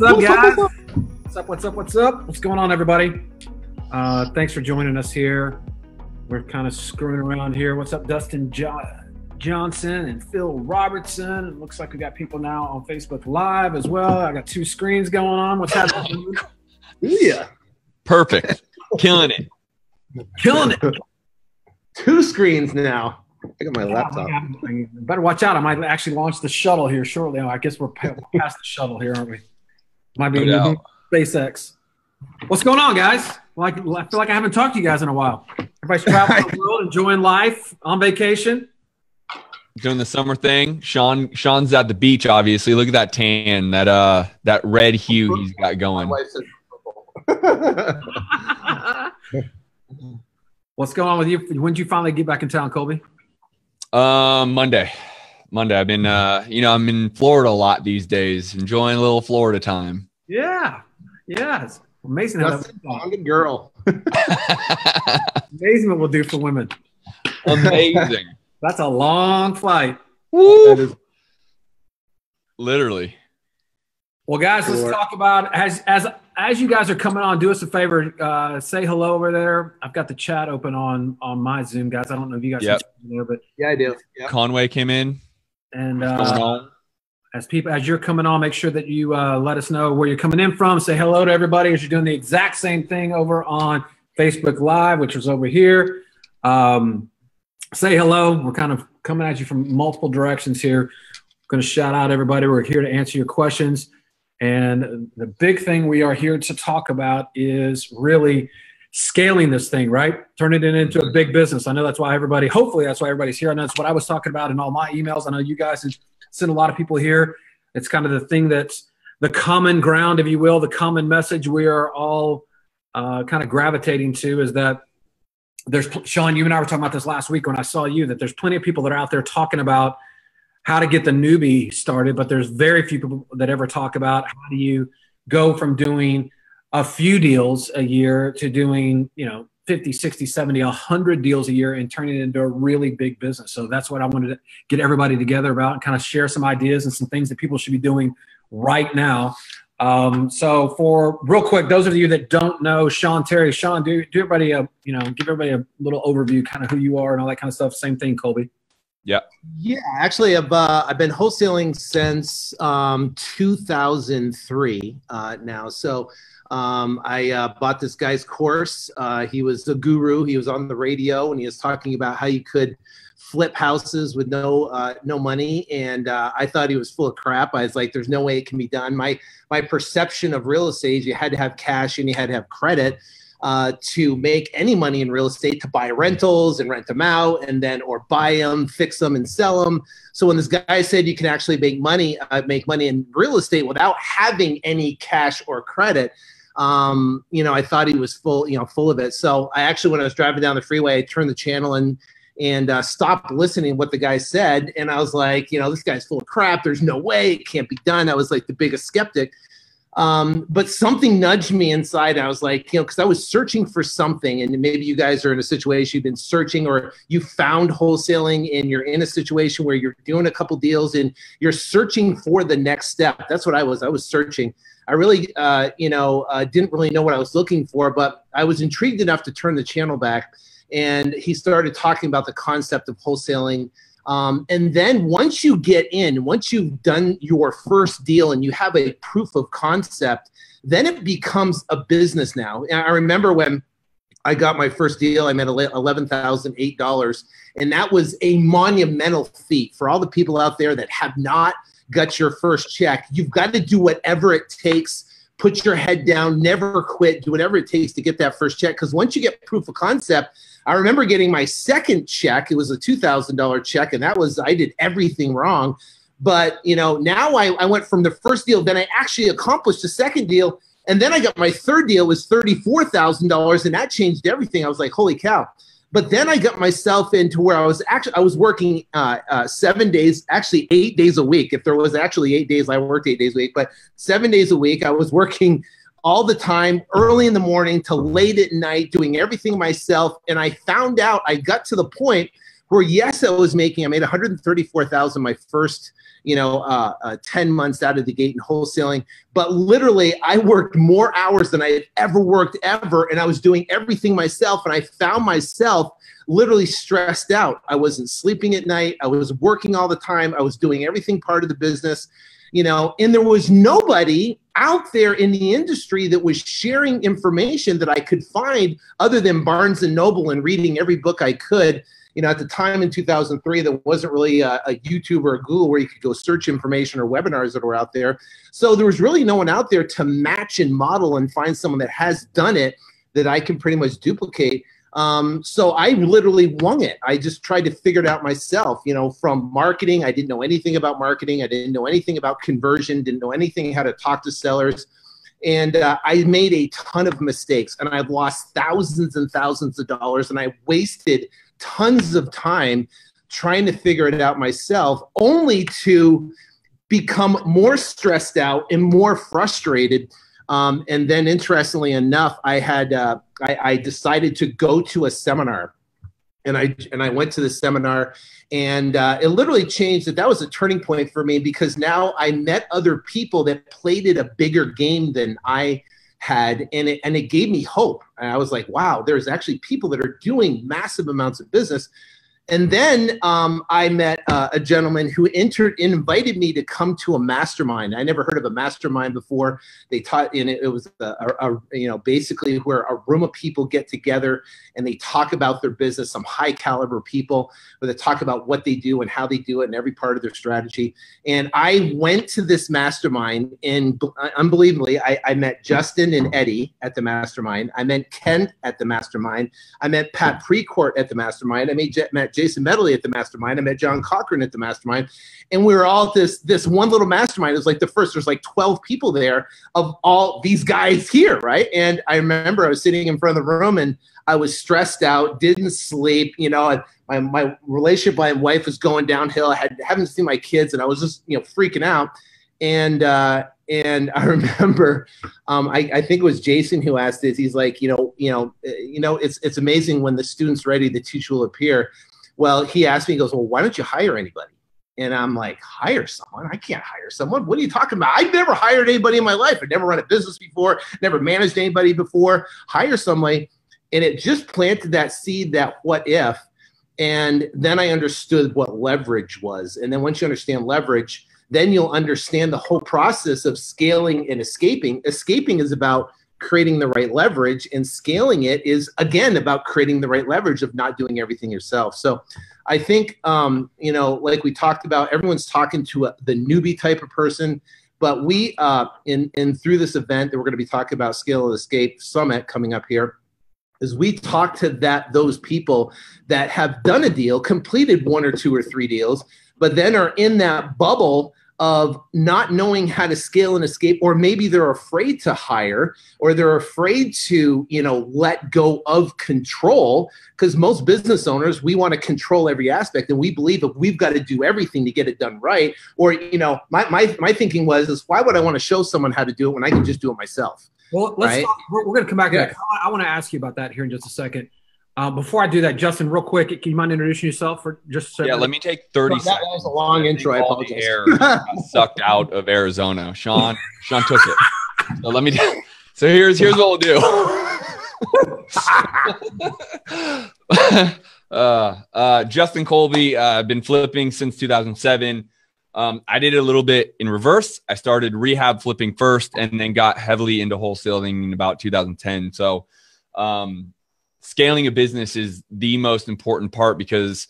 up, guys? What's up? What's going on, everybody? Thanks for joining us here. We're kind of screwing around here. What's up, Dustin Johnson and Phil Robertson? It looks like we got people now on Facebook Live as well. I got two screens going on. What's happening? Yeah. Perfect. Killing it. Two screens now. I got my laptop. Better watch out. I might actually launch the shuttle here shortly. I guess we're past the shuttle here, aren't we? Might be SpaceX. What's going on, guys? I feel like I haven't talked to you guys in a while. Everybody's traveling the world, enjoying life, on vacation. Doing the summer thing. Sean's at the beach, obviously. Look at that tan, that red hue he's got going. What's going on with you? When did you finally get back in town, Colby? Monday. I've been, I'm in Florida a lot these days, enjoying a little Florida time. Yeah. It's amazing how that's a good girl. Amazing what we'll do for women. Amazing. That's a long flight. Woo! Literally. Well, guys, let's talk about as you guys are coming on. Do us a favor, say hello over there. I've got the chat open on my Zoom, guys. I don't know if you guys can see there, but yeah, I do. Yep. Conway came in, and as you're coming on, make sure that you let us know where you're coming in from. Say hello to everybody as you're doing the exact same thing over on Facebook Live, which was over here. Say hello. We're kind of coming at you from multiple directions here. Going to shout out everybody. We're here to answer your questions. And the big thing we are here to talk about is really scaling this thing, right? Turning it into a big business. I know that's why hopefully that's why everybody's here. I know that's what I was talking about in all my emails. I know you guys have sent a lot of people here. It's kind of the thing that's the common ground, if you will, the common message we are all kind of gravitating to is that there's, Sean, you and I were talking about this last week when I saw you, that there's plenty of people that are out there talking about how to get the newbie started, but there's very few people that ever talk about how do you go from doing a few deals a year to doing, 50, 60, 70, 100 deals a year and turning it into a really big business. So that's what I wanted to get everybody together about and kind of share some ideas and some things that people should be doing right now. So for real quick, those of you that don't know Sean Terry, Sean, do everybody give everybody a little overview, kind of who you are and all that kind of stuff. Same thing, Colby. Yeah. Actually, I've been wholesaling since 2003 now. So I bought this guy's course. He was the guru. He was on the radio and he was talking about how you could flip houses with no money. And I thought he was full of crap. I was like, there's no way it can be done. My perception of real estate, you had to have cash and you had to have credit to make any money in real estate, to buy rentals and rent them out and then, or buy them, fix them and sell them. So when this guy said you can actually make money in real estate without having any cash or credit, I thought he was full of it. So I actually, when I was driving down the freeway, I turned the channel and stopped listening to what the guy said. And I was like, this guy's full of crap. There's no way it can't be done. I was like the biggest skeptic. But something nudged me inside. I was like, because I was searching for something, and maybe you guys are in a situation you've been searching, or you found wholesaling and you're in a situation where you're doing a couple deals and you're searching for the next step. That's what I was. I was searching. I really, didn't really know what I was looking for, but I was intrigued enough to turn the channel back. And he started talking about the concept of wholesaling. And then once you've done your first deal and you have a proof of concept, then it becomes a business now. And I remember when I got my first deal, I made $11,008. And that was a monumental feat for all the people out there that have not got your first check. You've got to do whatever it takes. Put your head down, never quit, do whatever it takes to get that first check. Because once you get proof of concept, I remember getting my second check. It was a $2,000 check, and I did everything wrong. But, now I went from the first deal, then I actually accomplished the second deal, and then I got my third deal was $34,000, and that changed everything. I was like, holy cow. But then I got myself into where I was working 7 days, actually 8 days a week. If there was actually 8 days, I worked 8 days a week, but 7 days a week, I was working all the time, early in the morning to late at night, doing everything myself. And I found out, I got to the point where yes, I made 134,000 my first, 10 months out of the gate in wholesaling. But literally I worked more hours than I had ever worked ever. And I was doing everything myself. And I found myself literally stressed out. I wasn't sleeping at night. I was working all the time. I was doing everything part of the business, and there was nobody out there in the industry that was sharing information that I could find other than Barnes and Noble and reading every book I could. At the time in 2003, there wasn't really a YouTube or a Google where you could go search information or webinars that were out there. So there was really no one out there to match and model and find someone that has done it that I can pretty much duplicate. So I literally wung it. I just tried to figure it out myself, from marketing. I didn't know anything about marketing. I didn't know anything about conversion, didn't know anything how to talk to sellers. And I made a ton of mistakes, and I've lost thousands and thousands of dollars, and I wasted tons of time trying to figure it out myself, only to become more stressed out and more frustrated. And then, interestingly enough, I decided to go to a seminar, and I went to the seminar, and it literally changed. That was a turning point for me, because now I met other people that played at a bigger game than I had, and it gave me hope. And I was like, wow, there's actually people that are doing massive amounts of business. And then I met a gentleman who invited me to come to a mastermind. I never heard of a mastermind before. They taught, and it was basically where a room of people get together and they talk about their business. Some high caliber people, where they talk about what they do and how they do it and every part of their strategy. And I went to this mastermind, and unbelievably, I met Justin and Eddie at the mastermind. I met Kent at the mastermind. I met Pat Precourt at the mastermind. I met Jason Medley at the mastermind. I met John Cochran at the mastermind. And we were all at this one little mastermind. It was like there's like 12 people there of all these guys here, right? And I remember I was sitting in front of the room, and I was stressed out, didn't sleep, my relationship with my wife was going downhill. I haven't seen my kids, and I was just, freaking out. And I remember, I think it was Jason who asked this. He's like, it's amazing when the student's ready, the teacher will appear. Well, he asked me, he goes, well, why don't you hire anybody? And I'm like, hire someone? I can't hire someone. What are you talking about? I've never hired anybody in my life. I've never run a business before, never managed anybody before. Hire somebody. And it just planted that seed, that what if. And then I understood what leverage was. And then once you understand leverage, then you'll understand the whole process of scaling and escaping. Escaping is about creating the right leverage, and scaling it is, again, about creating the right leverage of not doing everything yourself. So I think, like we talked about, everyone's talking to the newbie type of person, but we, through this event that we're going to be talking about, Scale and Escape Summit coming up here, is we talk to those people that have done a deal, completed 1 or 2 or 3 deals, but then are in that bubble of not knowing how to scale and escape, or maybe they're afraid to hire, or they're afraid to, let go of control, because most business owners, we want to control every aspect, and we believe that we've got to do everything to get it done right. Or, my thinking was, why would I want to show someone how to do it when I can just do it myself? Well, let's talk. We're going to come back to that. I want to ask you about that here in just a second. Before I do that, Justin, real quick, can you mind introducing yourself for just a second? Yeah, let me take 30 seconds. That was a long intro. I apologize. Air sucked out of Arizona. Sean took it. So let me. So here's what we'll do. Justin Colby. I've been flipping since 2007. I did it a little bit in reverse. I started rehab flipping first, and then got heavily into wholesaling in about 2010. So. Scaling a business is the most important part, because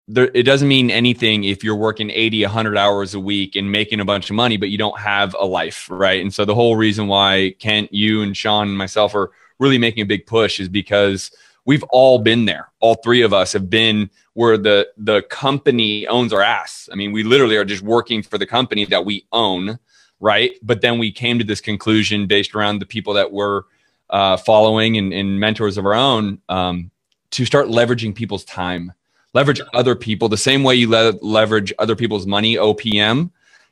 it doesn't mean anything if you're working 80, 100 hours a week and making a bunch of money, but you don't have a life, right? And so the whole reason why Kent, you and Sean and myself are really making a big push is because we've all been there. All 3 of us have been where the company owns our ass. I mean, we literally are just working for the company that we own, right? But then we came to this conclusion based around the people that we're following and mentors of our own, to start leveraging people's time, leverage other people the same way you leverage other people's money, OPM.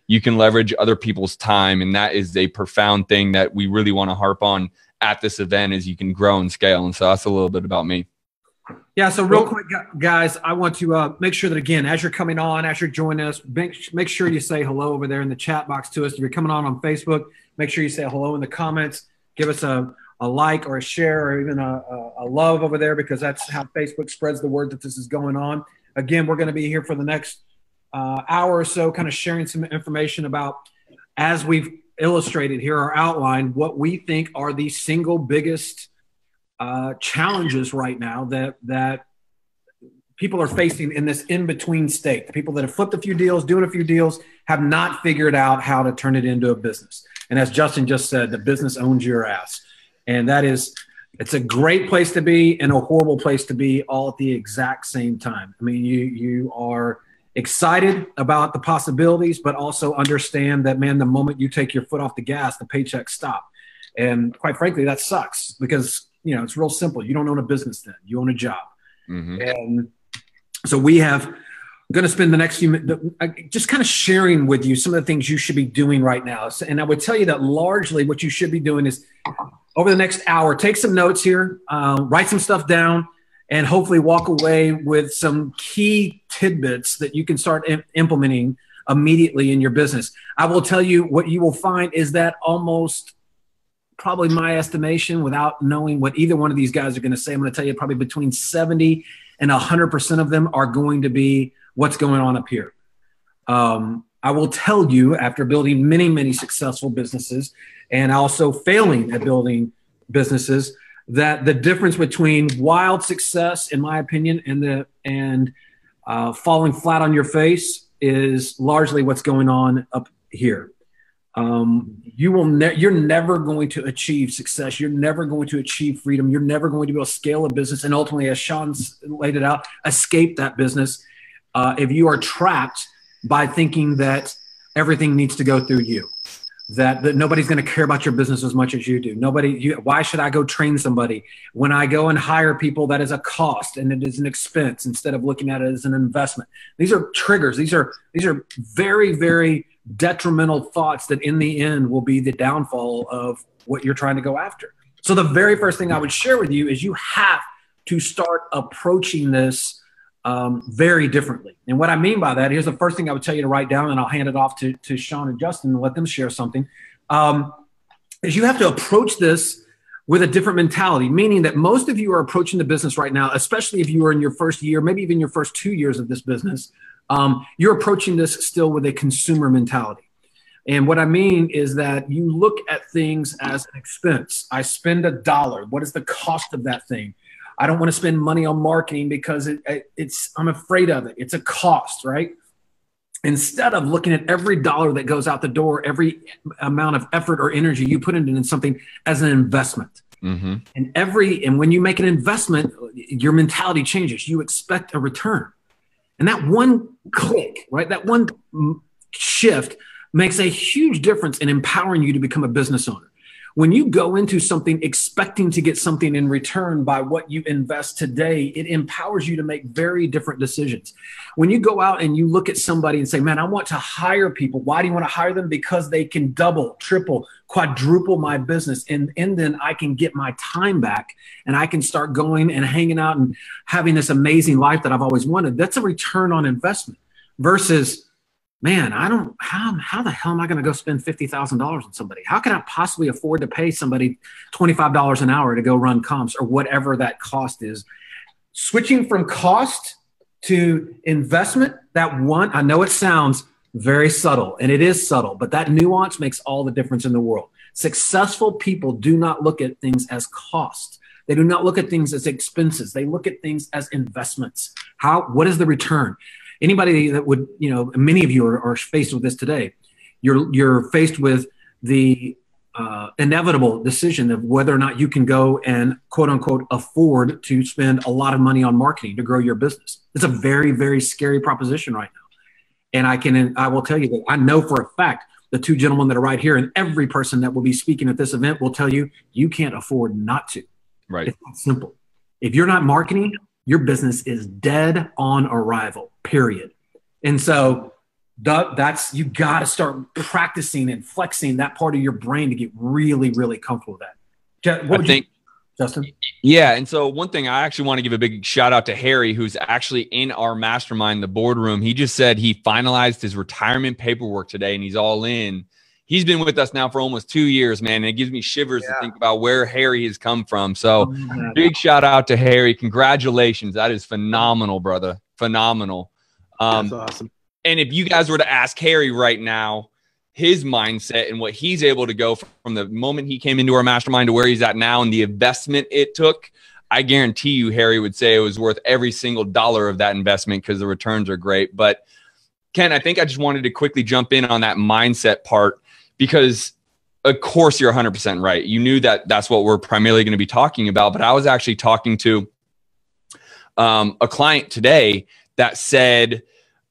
You can leverage other people's time, and that is a profound thing that we really want to harp on at this event, as you can grow and scale. And so that's a little bit about me. Yeah. So real quick, guys, I want to make sure that, again, as you're coming on, as you're joining us, make sure you say hello over there in the chat box to us. If you're coming on Facebook, make sure you say hello in the comments. Give us a like or a share or even a love over there, because that's how Facebook spreads the word that this is going on. Again, we're going to be here for the next hour or so, kind of sharing some information about, as we've illustrated here, our outline, what we think are the single biggest challenges right now that people are facing in this in-between state. The people that have flipped a few deals, doing a few deals, have not figured out how to turn it into a business. And as Justin just said, the business owns your ass. And it's a great place to be and a horrible place to be all at the exact same time. I mean, you are excited about the possibilities, but also understand that, man, the moment you take your foot off the gas, the paychecks stop. And quite frankly, that sucks, because, it's real simple. You don't own a business then. You own a job. Mm-hmm. And so I'm going to spend the next few minutes just kind of sharing with you some of the things you should be doing right now. And I would tell you that largely what you should be doing is, over the next hour, take some notes here, write some stuff down, and hopefully walk away with some key tidbits that you can start implementing immediately in your business. I will tell you what you will find is that almost, probably my estimation, without knowing what either one of these guys are going to say, I'm going to tell you probably between 70 and 100% of them are going to be what's going on up here. I will tell you, after building many, many successful businesses and also failing at building businesses, that the difference between wild success, in my opinion, and falling flat on your face is largely what's going on up here. You're never going to achieve success. You're never going to achieve freedom. You're never going to be able to scale a business, and ultimately, as Sean's laid it out, escape that business if you are trapped by thinking that everything needs to go through you, that nobody's going to care about your business as much as you do. Why should I go train somebody? When I go and hire people, that is a cost and it is an expense instead of looking at it as an investment. These are triggers. These are very, very detrimental thoughts that in the end will be the downfall of what you're trying to go after. So the very first thing I would share with you is you have to start approaching this very differently. And what I mean by that, here's the first thing I would tell you to write down, and I'll hand it off to Sean and Justin and let them share something, is you have to approach this with a different mentality, meaning that most of you are approaching the business right now, especially if you are in your first year, maybe even your first 2 years of this business, you're approaching this still with a consumer mentality. And what I mean is that you look at things as an expense. I spend $1. What is the cost of that thing? I don't want to spend money on marketing because I'm afraid of it. It's a cost, right? Instead of looking at every dollar that goes out the door, every amount of effort or energy you put into something as an investment. Mm-hmm. And when you make an investment, your mentality changes. You expect a return. And that one click, right? That one shift makes a huge difference in empowering you to become a business owner. When you go into something expecting to get something in return by what you invest today, it empowers you to make very different decisions. When you go out and you look at somebody and say, man, I want to hire people. Why do you want to hire them? Because they can double, triple, quadruple my business. And then I can get my time back and I can start going and hanging out and having this amazing life that I've always wanted. That's a return on investment versus, man, how the hell am I going to go spend $50,000 on somebody? How can I possibly afford to pay somebody $25 an hour to go run comps or whatever that cost is? Switching from cost to investment, I know it sounds very subtle, and it is subtle, but that nuance makes all the difference in the world. Successful people do not look at things as cost. They do not look at things as expenses. They look at things as investments. What is the return? Anybody that would, many of you are faced with this today. You're faced with the inevitable decision of whether or not you can go and quote unquote afford to spend a lot of money on marketing to grow your business. It's a very, very scary proposition right now. And I will tell you that I know for a fact the two gentlemen that are right here and every person that will be speaking at this event will tell you, you can't afford not to. Right. It's not simple. If you're not marketing, your business is dead on arrival, period. And so you got to start practicing and flexing that part of your brain to get really, really comfortable with that. Justin? Yeah. And so one thing I actually want to give a big shout out to Harry, who's actually in our mastermind, the boardroom. He just said he finalized his retirement paperwork today and he's all in. He's been with us now for almost 2 years, man. And it gives me shivers to think about where Harry has come from. So big shout out to Harry. Congratulations. That is phenomenal, brother. Phenomenal. That's awesome. And if you guys were to ask Harry right now, his mindset and what he's able to go from the moment he came into our mastermind to where he's at now and the investment it took, I guarantee you Harry would say it was worth every single dollar of that investment because the returns are great. But Ken, I think I just wanted to quickly jump in on that mindset part because of course you're 100% right. You knew that that's what we're primarily going to be talking about, but I was actually talking to a client today that said,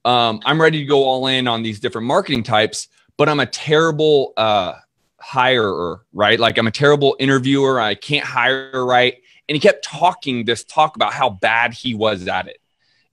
I'm ready to go all in on these different marketing types, but I'm a terrible hirer, right? Like I'm a terrible interviewer. I can't hire right. And he kept talking this talk about how bad he was at it.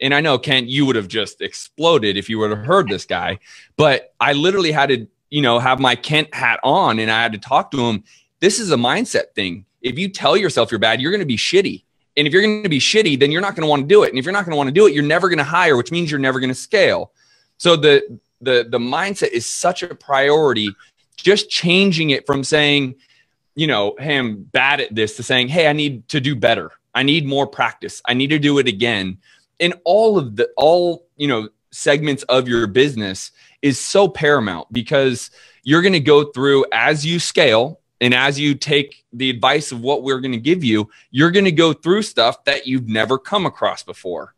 And I know, Ken, you would have just exploded if you would have heard this guy, but I literally had to, have my Kent hat on and I had to talk to him. This is a mindset thing. If you tell yourself you're bad, you're going to be shitty. And if you're going to be shitty, then you're not going to want to do it. And if you're not going to want to do it, you're never going to hire, which means you're never going to scale. So the mindset is such a priority, just changing it from saying, hey, I'm bad at this to saying, hey, I need to do better. I need more practice. I need to do it again. And all segments of your business is so paramount because you're going to go through as you scale and as you take the advice of what we're going to give you, you're going to go through stuff that you've never come across before.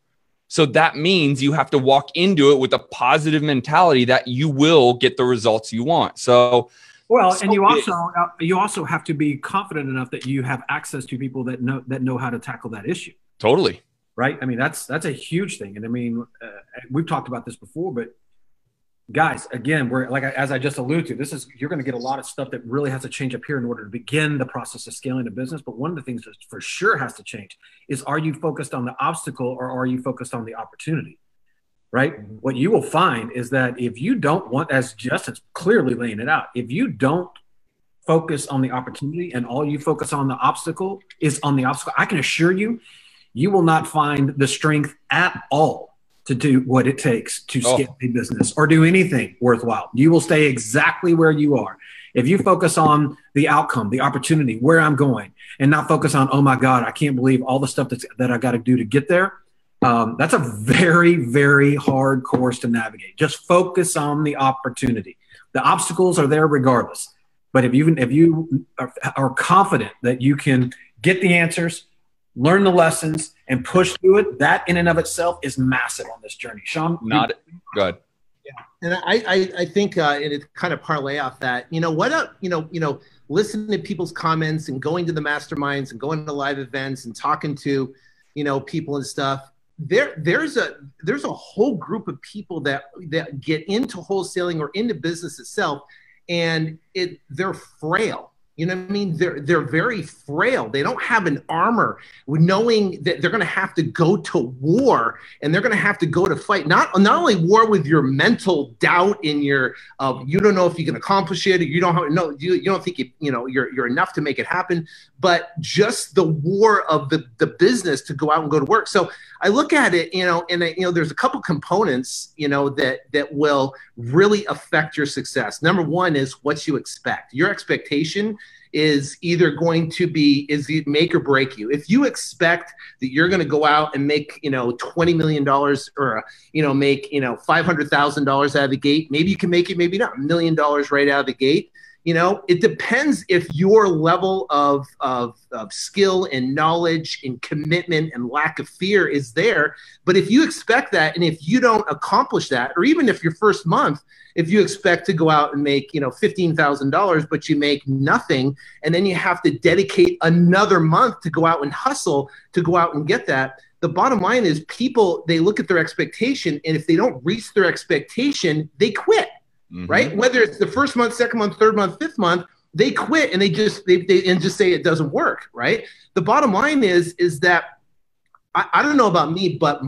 So that means you have to walk into it with a positive mentality that you will get the results you want. So, and you also have to be confident enough that you have access to people that know how to tackle that issue. Totally. Right. I mean, that's a huge thing. And I mean, we've talked about this before, but guys, again, we're like, as I just alluded to, you're going to get a lot of stuff that really has to change up here in order to begin the process of scaling the business. But one of the things that for sure has to change is, are you focused on the obstacle or are you focused on the opportunity? Right. Mm-hmm. What you will find is that if you don't want, as Justin's clearly laying it out, if you don't focus on the opportunity and all you focus on the obstacle is on the obstacle, I can assure you, you will not find the strength at all to do what it takes to scale a business or do anything worthwhile. You will stay exactly where you are. If you focus on the outcome, the opportunity, where I'm going, and not focus on, oh my God, I can't believe all the stuff that I got to do to get there. That's a very, very hard course to navigate. Just focus on the opportunity. The obstacles are there regardless. But if you are confident that you can get the answers, learn the lessons, and push through it, that in and of itself is massive on this journey. Sean? Go ahead. Yeah. And I think and it kind of parlay off that, listening to people's comments and going to the masterminds and going to live events and talking to, people and stuff. There's a whole group of people that get into wholesaling or into business itself, and they're frail. You know what I mean? They're very frail. They don't have an armor, knowing that they're going to have to go to war and they're going to have to go to fight. Not only war with your mental doubt in your you don't know if you can accomplish it, or you don't think you're enough to make it happen, but just the war of the business to go out and go to work. So I look at it, and there's a couple components, that will really affect your success. Number one is what you expect. Your expectation is either going to be, is it make or break you. If you expect that you're going to go out and make, $20 million or, make, $500,000 out of the gate, maybe you can make it, maybe not $1 million right out of the gate. It depends if your level of skill and knowledge and commitment and lack of fear is there. But if you expect that, and if you don't accomplish that, or even if your first month, if you expect to go out and make, $15,000, but you make nothing, and then you have to dedicate another month to go out and hustle to go out and get that. The bottom line is people, they look at their expectation, and if they don't reach their expectation, they quit. Mm-hmm. Right? Whether it's the first month, second month, third month, fifth month, they quit and they just say it doesn't work. Right? The bottom line is that I don't know about me, but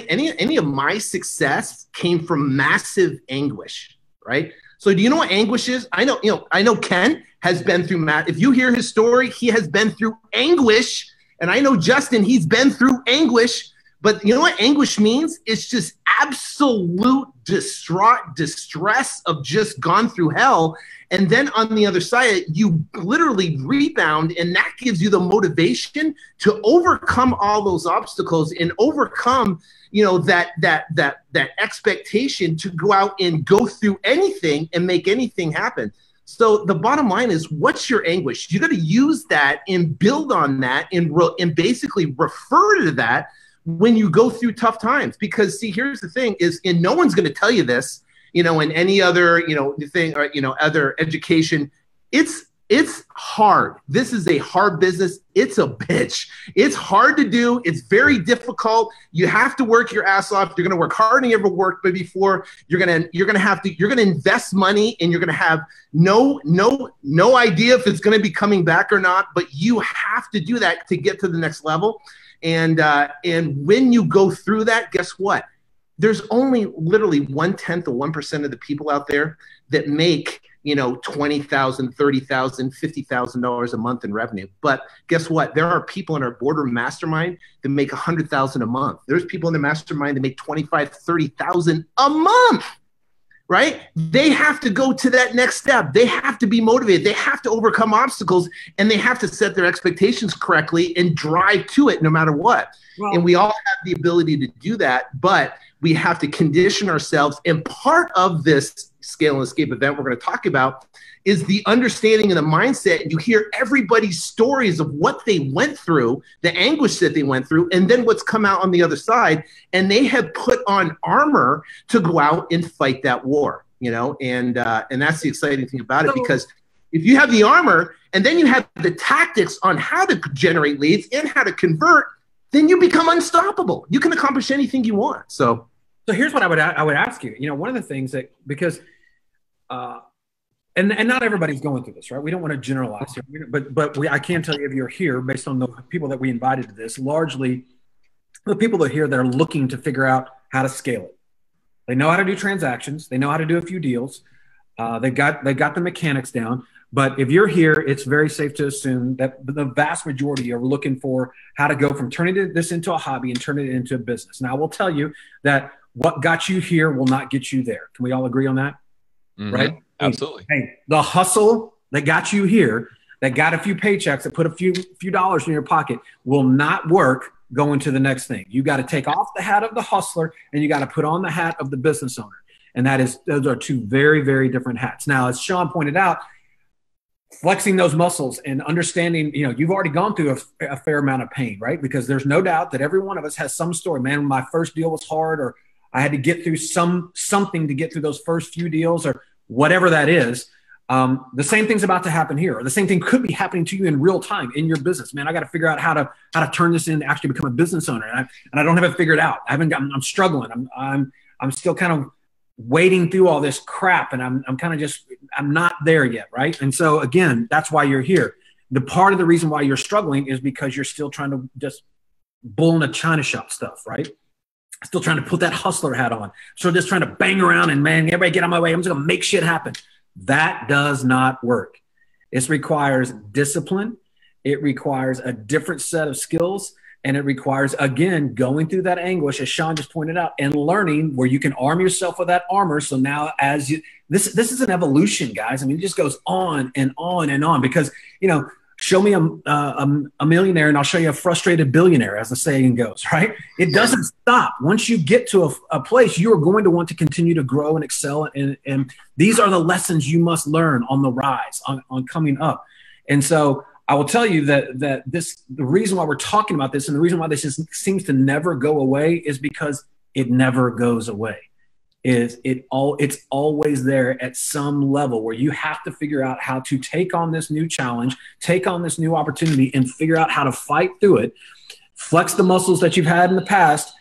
any of my success came from massive anguish. Right? So do you know what anguish is? I know Ken has been through if you hear his story, he has been through anguish. And I know Justin, he's been through anguish. But you know what anguish means? It's just absolute distress of just gone through hell. And then on the other side, you literally rebound, and that gives you the motivation to overcome all those obstacles and overcome, that expectation to go out and go through anything and make anything happen. So the bottom line is, what's your anguish? You got to use that and build on that and basically refer to that when you go through tough times. Because see, here's the thing is, and no one's going to tell you this, in any other, thing, or, other education, it's hard. This is a hard business. It's a bitch. It's hard to do. It's very difficult. You have to work your ass off. You're going to work harder than you ever worked before. You're going to invest money, and you're going to have no idea if it's going to be coming back or not, but you have to do that to get to the next level. And when you go through that, guess what? There's only literally 1/10 of 1% of the people out there that make, $20,000, $30,000, $50,000 a month in revenue. But guess what? There are people in our boardroom mastermind that make $100,000 a month. There's people in the mastermind that make $25,000, $30,000 a month. Right? They have to go to that next step. They have to be motivated. They have to overcome obstacles, and they have to set their expectations correctly and drive to it no matter what. Well, and we all have the ability to do that, but we have to condition ourselves. And part of this Scale and Escape event we're going to talk about is the understanding and the mindset. And you hear everybody's stories of what they went through, the anguish that they went through, and then what's come out on the other side. And they have put on armor to go out and fight that war, and that's the exciting thing about it, because if you have the armor and then you have the tactics on how to generate leads and how to convert, then you become unstoppable. You can accomplish anything you want. So here's what I would ask you. One of the things that, because and not everybody's going through this, right? We don't want to generalize here, but I can tell you, if you're here, based on the people that we invited to this, largely the people that are here that are looking to figure out how to scale it. They know how to do transactions. They know how to do a few deals. They got the mechanics down. But if you're here, it's very safe to assume that the vast majority are looking for how to go from turning this into a hobby and turning it into a business. Now, I will tell you that what got you here will not get you there. Can we all agree on that? Mm-hmm. Right? Absolutely. Hey, the hustle that got you here, that got a few paychecks, that put a few dollars in your pocket, will not work going to the next thing. You got to take off the hat of the hustler, and you got to put on the hat of the business owner. And those are two very, very different hats. Now, as Sean pointed out, flexing those muscles and understanding, you've already gone through a fair amount of pain, right? Because there's no doubt that every one of us has some story. Man, my first deal was hard, or I had to get through something to get through those first few deals, or whatever that is. The same thing's about to happen here, or the same thing could be happening to you in real time in your business. Man, I got to figure out how to turn this into actually become a business owner, and I don't have it figured out. I'm struggling. I'm still kind of wading through all this crap, and I'm not there yet, right? And so again, that's why you're here. The part of the reason why you're struggling is because you're still trying to just bull in a china shop stuff, right? Still trying to put that hustler hat on. So just trying to bang around and, man, everybody get on my way. I'm just going to make shit happen. That does not work. It requires discipline. It requires a different set of skills. And it requires, again, going through that anguish, as Sean just pointed out, and learning where you can arm yourself with that armor. So now this is an evolution, guys. I mean, it just goes on and on and on, because, show me a millionaire and I'll show you a frustrated billionaire, as the saying goes, right? It doesn't stop. Once you get to a place, you are going to want to continue to grow and excel. And these are the lessons you must learn on the rise, on coming up. And so I will tell you that the reason why we're talking about this, and the reason why this seems to never go away, is because it never goes away. It's always there at some level, where you have to figure out how to take on this new challenge, take on this new opportunity, and figure out how to fight through it, flex the muscles that you've had in the past,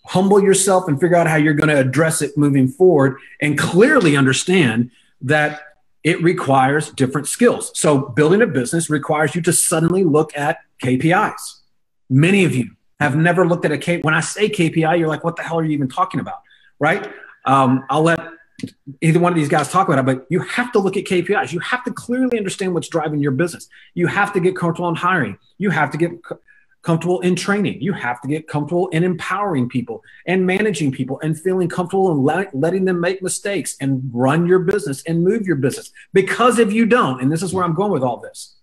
humble yourself, and figure out how you're going to address it moving forward, and clearly understand that it requires different skills. So building a business requires you to suddenly look at KPIs. Many of you have never looked at when I say KPI, you're like, what the hell are you even talking about? Right? I'll let either one of these guys talk about it, but you have to look at KPIs. You have to clearly understand what's driving your business. You have to get comfortable in hiring. You have to get comfortable in training. You have to get comfortable in empowering people and managing people and feeling comfortable and letting them make mistakes and run your business and move your business. Because if you don't, and this is where I'm going with all this,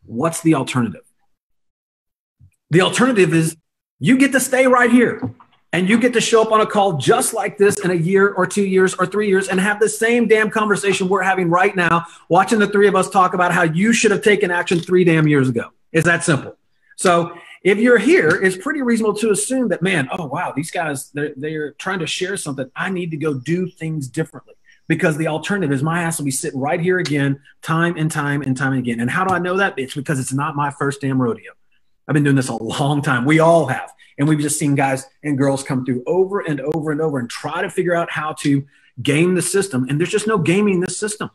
what's the alternative? The alternative is you get to stay right here and you get to show up on a call just like this in a year or 2 years or 3 years and have the same damn conversation we're having right now, watching the three of us talk about how you should have taken action 3 damn years ago. It's that simple. So if you're here, it's pretty reasonable to assume that, man, oh, wow, these guys, they're trying to share something. I need to go do things differently, because the alternative is my ass will be sitting right here again, time and time and time again. And how do I know that? It's because it's not my first damn rodeo. I've been doing this a long time. We all have. And we've just seen guys and girls come through over and over and over and try to figure out how to game the system. And there's just no gaming this system.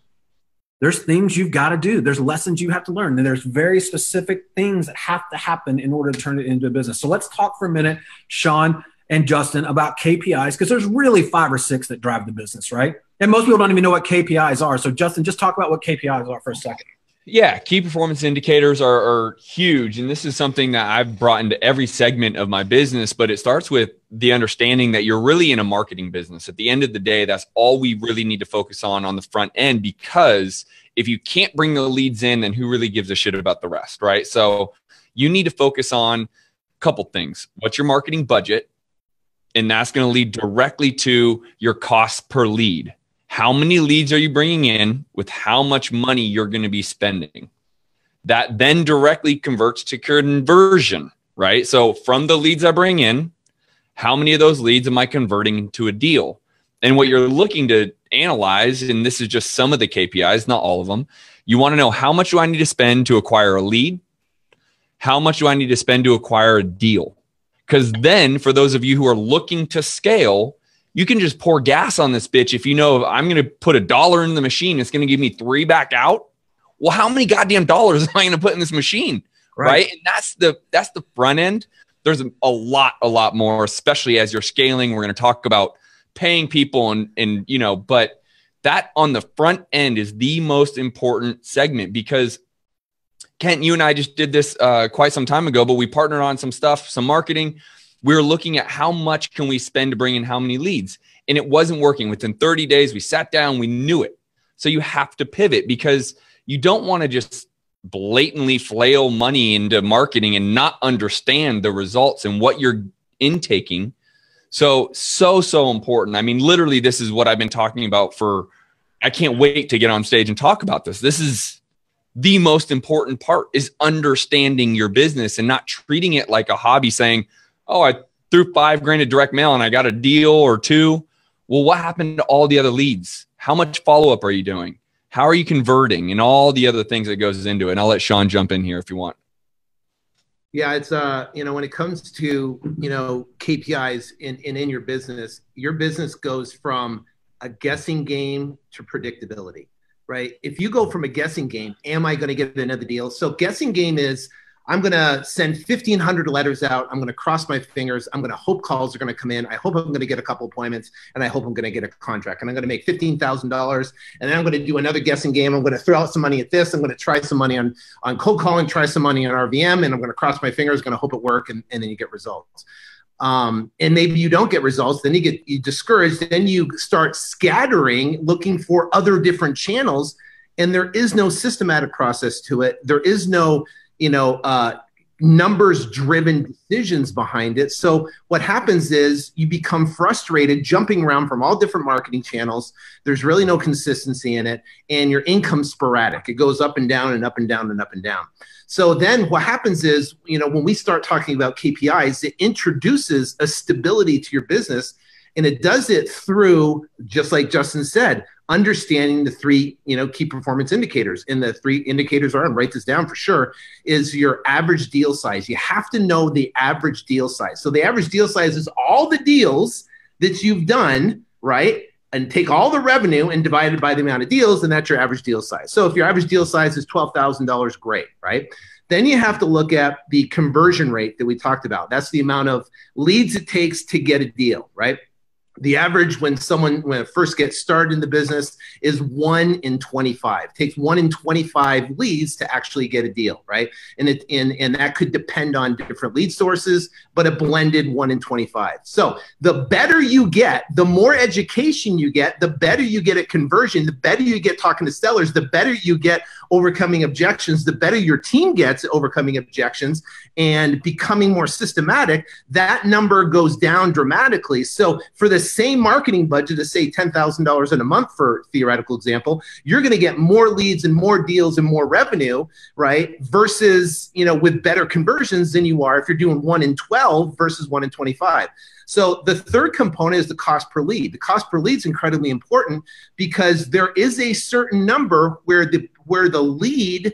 There's things you've got to do. There's lessons you have to learn. And there's very specific things that have to happen in order to turn it into a business. So let's talk for a minute, Sean and Justin, about KPIs, because there's really 5 or 6 that drive the business, right? And most people don't even know what KPIs are. So Justin, just talk about what KPIs are for a second. Yeah, key performance indicators are huge. And this is something that I've brought into every segment of my business, but it starts with the understanding that you're really in a marketing business. At the end of the day, that's all we really need to focus on the front end, because if you can't bring the leads in, then who really gives a shit about the rest, right? So you need to focus on a couple things. What's your marketing budget? And that's going to lead directly to your cost per lead. How many leads are you bringing in with how much money you're going to be spending? That then directly converts to conversion, right? So from the leads I bring in, how many of those leads am I converting into a deal? And what you're looking to analyze, and this is just some of the KPIs, not all of them, you want to know, how much do I need to spend to acquire a lead? How much do I need to spend to acquire a deal? Because then for those of you who are looking to scale, you can just pour gas on this bitch. If you know, if I'm going to put $1 in the machine, it's going to give me 3 back out. Well, how many goddamn dollars am I going to put in this machine? Right. And that's the front end. There's a lot more, especially as you're scaling. We're going to talk about paying people and, you know, but that on the front end is the most important segment, because Kent, you and I just did this quite some time ago, but we partnered on some stuff, some marketing. We were looking at how much can we spend to bring in how many leads, and it wasn't working. Within 30 days, we sat down, we knew it. So you have to pivot, because you don't want to just blatantly flail money into marketing and not understand the results and what you're intaking. So important. I mean, literally, this is what I've been talking about I can't wait to get on stage and talk about this. This is the most important part, is understanding your business and not treating it like a hobby, saying, oh, I threw $5,000 at direct mail and I got a deal or 2. Well, what happened to all the other leads? How much follow-up are you doing? How are you converting? And all the other things that goes into it. And I'll let Sean jump in here if you want. Yeah, it's, when it comes to, KPIs in your business goes from a guessing game to predictability, right? If you go from a guessing game, am I going to get another deal? So guessing game is, I'm going to send 1,500 letters out. I'm going to cross my fingers. I'm going to hope calls are going to come in. I hope I'm going to get a couple appointments, and I hope I'm going to get a contract. And I'm going to make $15,000. And then I'm going to do another guessing game. I'm going to throw out some money at this. I'm going to try some money on cold calling, try some money on RVM, and I'm going to cross my fingers, going to hope it works, and then you get results. And maybe you don't get results. Then you discouraged. Then you start scattering, looking for other different channels, and there is no systematic process to it. There is no numbers-driven decisions behind it. So what happens is you become frustrated jumping around from all different marketing channels. There's really no consistency in it, and your income's sporadic. It goes up and down and up and down and up and down. So then what happens is, when we start talking about KPIs, it introduces a stability to your business, and it does it through, just like Justin said, understanding the 3, key performance indicators. And the 3 indicators are, and write this down for sure, is your average deal size. You have to know the average deal size. So the average deal size is all the deals that you've done, right? And take all the revenue and divide it by the amount of deals, and that's your average deal size. So if your average deal size is $12,000, great, right? Then you have to look at the conversion rate that we talked about. That's the amount of leads it takes to get a deal, right? The average when it first gets started in the business is 1 in 25. It takes 1 in 25 leads to actually get a deal, right? And that could depend on different lead sources, but a blended 1 in 25. So the better you get, the more education you get, the better you get at conversion, the better you get talking to sellers, the better you get overcoming objections, the better your team gets at overcoming objections and becoming more systematic, that number goes down dramatically. So for the same marketing budget of say $10,000 in a month for theoretical example, you're going to get more leads and more deals and more revenue, right? Versus, with better conversions than you are if you're doing 1 in 12 versus 1 in 25. So the third component is the cost per lead. The cost per lead is incredibly important because there is a certain number where the lead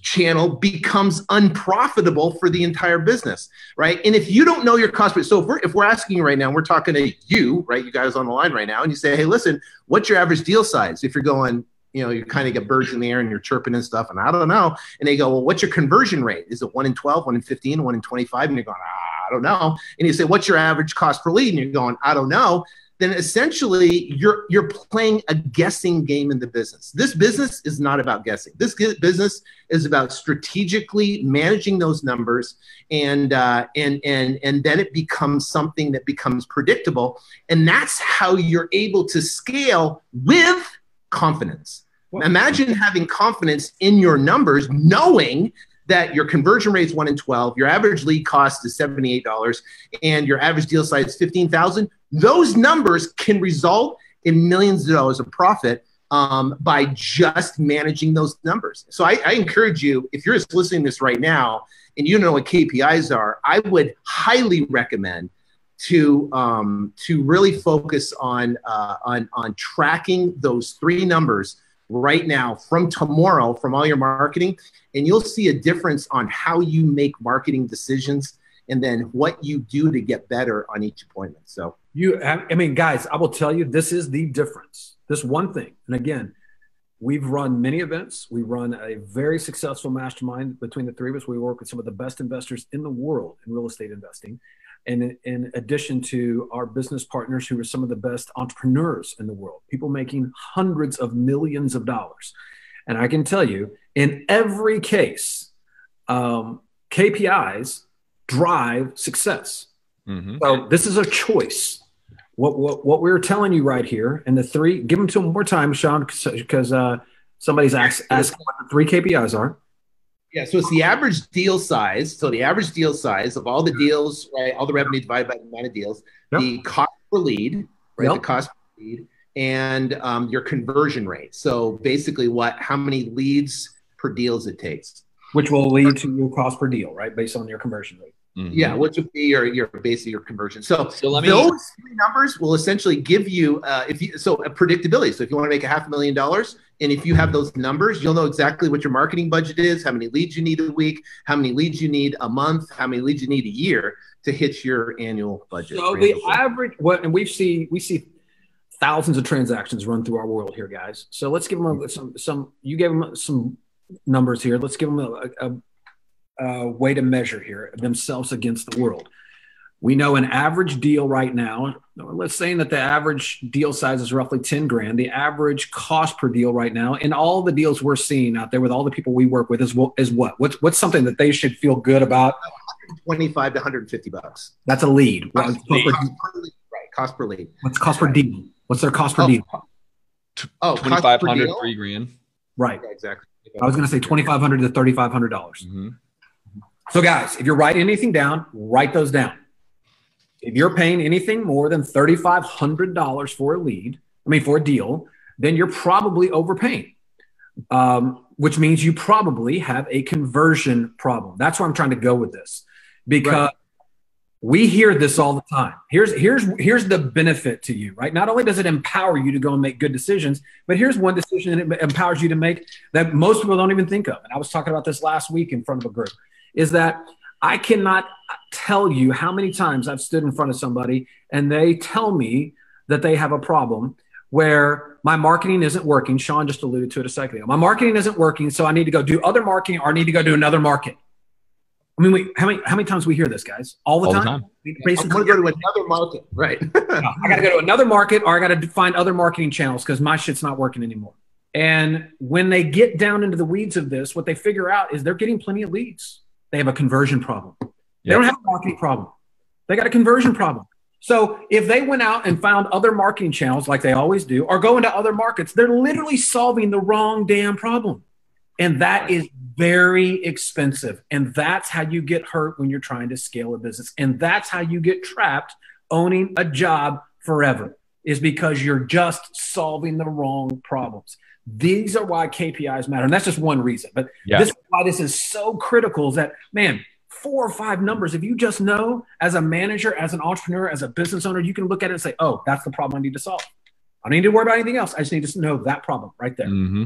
channel becomes unprofitable for the entire business, right? And if you don't know your cost, so if we're asking you right now, we're talking to you, right? You guys on the line right now, and you say, hey, listen, what's your average deal size? If you're going, you kind of get birds in the air and you're chirping and stuff, and I don't know. And they go, well, what's your conversion rate? Is it 1 in 12, 1 in 15, 1 in 25? And you're going, I don't know. And you say, what's your average cost per lead? And you're going, I don't know. Then essentially you're playing a guessing game in the business. This business is not about guessing. This business is about strategically managing those numbers, and then it becomes something that becomes predictable. And that's how you're able to scale with confidence. Well, imagine having confidence in your numbers, knowing that your conversion rate is 1 in 12, your average lead cost is $78, and your average deal size is $15,000. Those numbers can result in millions of dollars of profit by just managing those numbers. So I encourage you, if you're just listening to this right now and you don't know what KPIs are, I would highly recommend to really focus on tracking those 3 numbers right now from tomorrow from all your marketing, and you'll see a difference on how you make marketing decisions and then what you do to get better on each appointment. So guys, I will tell you, this is the difference. This one thing. And again, we've run many events. We run a very successful mastermind between the 3 of us. We work with some of the best investors in the world in real estate investing. And in addition to our business partners who are some of the best entrepreneurs in the world, people making hundreds of millions of dollars. And I can tell you, in every case, KPIs drive success. Mm-hmm. So this is a choice. What we're telling you right here, and the 3, give them to them one more time, Sean, because somebody's asked what the 3 KPIs are. Yeah, so it's the average deal size. So the average deal size of all the deals, right? All the revenue divided by the amount of deals. Yep. The cost per lead, right? Yep. The cost per lead, and your conversion rate. So basically, how many leads per deals it takes, which will lead to your cost per deal, right? Based on your conversion rate. Mm-hmm. Yeah, which would be your basically your conversion. So those 3 numbers will essentially give you a predictability. So if you want to make $500,000, and if you have those numbers, you'll know exactly what your marketing budget is, how many leads you need a week, how many leads you need a month, how many leads you need a year to hit your annual budget. So the average, and we see thousands of transactions run through our world here, guys. So let's give them some. You gave them some numbers here. Let's give them a way to measure here themselves against the world. We know an average deal right now, let's say that the average deal size is roughly 10 grand. The average cost per deal right now, and all the deals we're seeing out there with all the people we work with is what? What's something that they should feel good about? $25 to $150. That's a lead. Cost per lead. What's cost per deal? What's their cost per deal? 2,500, $3,000. Right. Yeah, exactly. I was going to say $2,500 to $3,500. Mm-hmm. So guys, if you're writing anything down, write those down. If you're paying anything more than $3,500 for a deal, then you're probably overpaying, which means you probably have a conversion problem. That's where I'm trying to go with this, because we hear this all the time. Here's the benefit to you, right? Not only does it empower you to go and make good decisions, but here's one decision that it empowers you to make that most people don't even think of. And I was talking about this last week in front of a group, is that I cannot tell you how many times I've stood in front of somebody and they tell me that they have a problem where my marketing isn't working. Sean just alluded to it a second ago. My marketing isn't working, so I need to go do other marketing, or I need to go do another market. I mean, how many times we hear this, guys? All the time. Basically, I'm going to go to another market, right? I got to go to another market, or I got to find other marketing channels because my shit's not working anymore. And when they get down into the weeds of this, what they figure out is they're getting plenty of leads. They have a conversion problem. They don't have a marketing problem. They got a conversion problem. So if they went out and found other marketing channels like they always do, or go into other markets, they're literally solving the wrong damn problem. And that is very expensive. And that's how you get hurt when you're trying to scale a business. And that's how you get trapped owning a job forever, is because you're just solving the wrong problems. These are why KPIs matter. And that's just one reason. But this is why this is so critical, is that, man, 4 or 5 numbers, if you just know as a manager, as an entrepreneur, as a business owner, you can look at it and say, oh, that's the problem I need to solve. I don't need to worry about anything else. I just need to know that problem right there. Mm-hmm.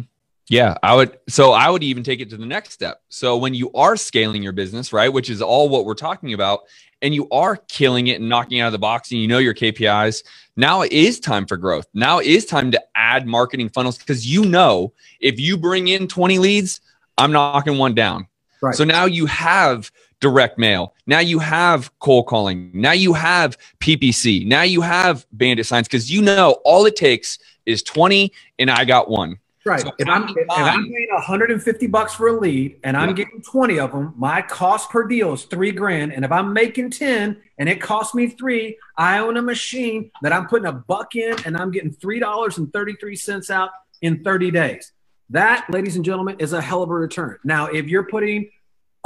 Yeah, I would even take it to the next step. So when you are scaling your business, right, which is all what we're talking about, and you are killing it and knocking out of the box, and you know your KPIs, now it is time for growth. Now it is time to add marketing funnels, because you know if you bring in 20 leads, I'm knocking one down. Right. So now you have direct mail. Now you have cold calling. Now you have PPC. Now you have bandit signs, because you know all it takes is 20 and I got one. Right. So if I'm paying $150 for a lead and I'm getting 20 of them, my cost per deal is $3,000. And if I'm making 10 and it costs me $3, I own a machine that I'm putting $1 in and I'm getting $3.33 out in 30 days. That, ladies and gentlemen, is a hell of a return. Now, if you're putting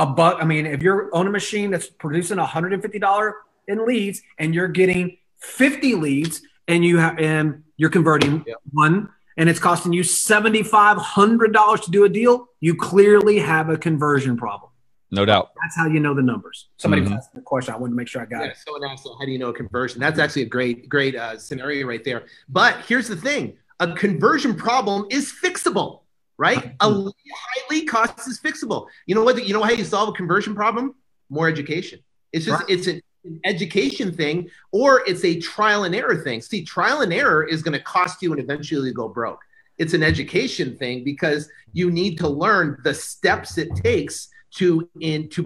if you're on a machine that's producing $150 in leads and you're getting 50 leads and you're converting one, and it's costing you $7,500 to do a deal, you clearly have a conversion problem. No doubt. That's how you know the numbers. Somebody was asking the question. I wanted to make sure I got it. Someone asked, how do you know a conversion? That's actually a great scenario right there. But here's the thing. A conversion problem is fixable, right? A high lead cost is fixable. You know what? You know how you solve a conversion problem? More education. It's just, it's an education thing, or it's a trial and error thing. See, trial and error is going to cost you and eventually go broke. It's an education thing, because you need to learn the steps it takes to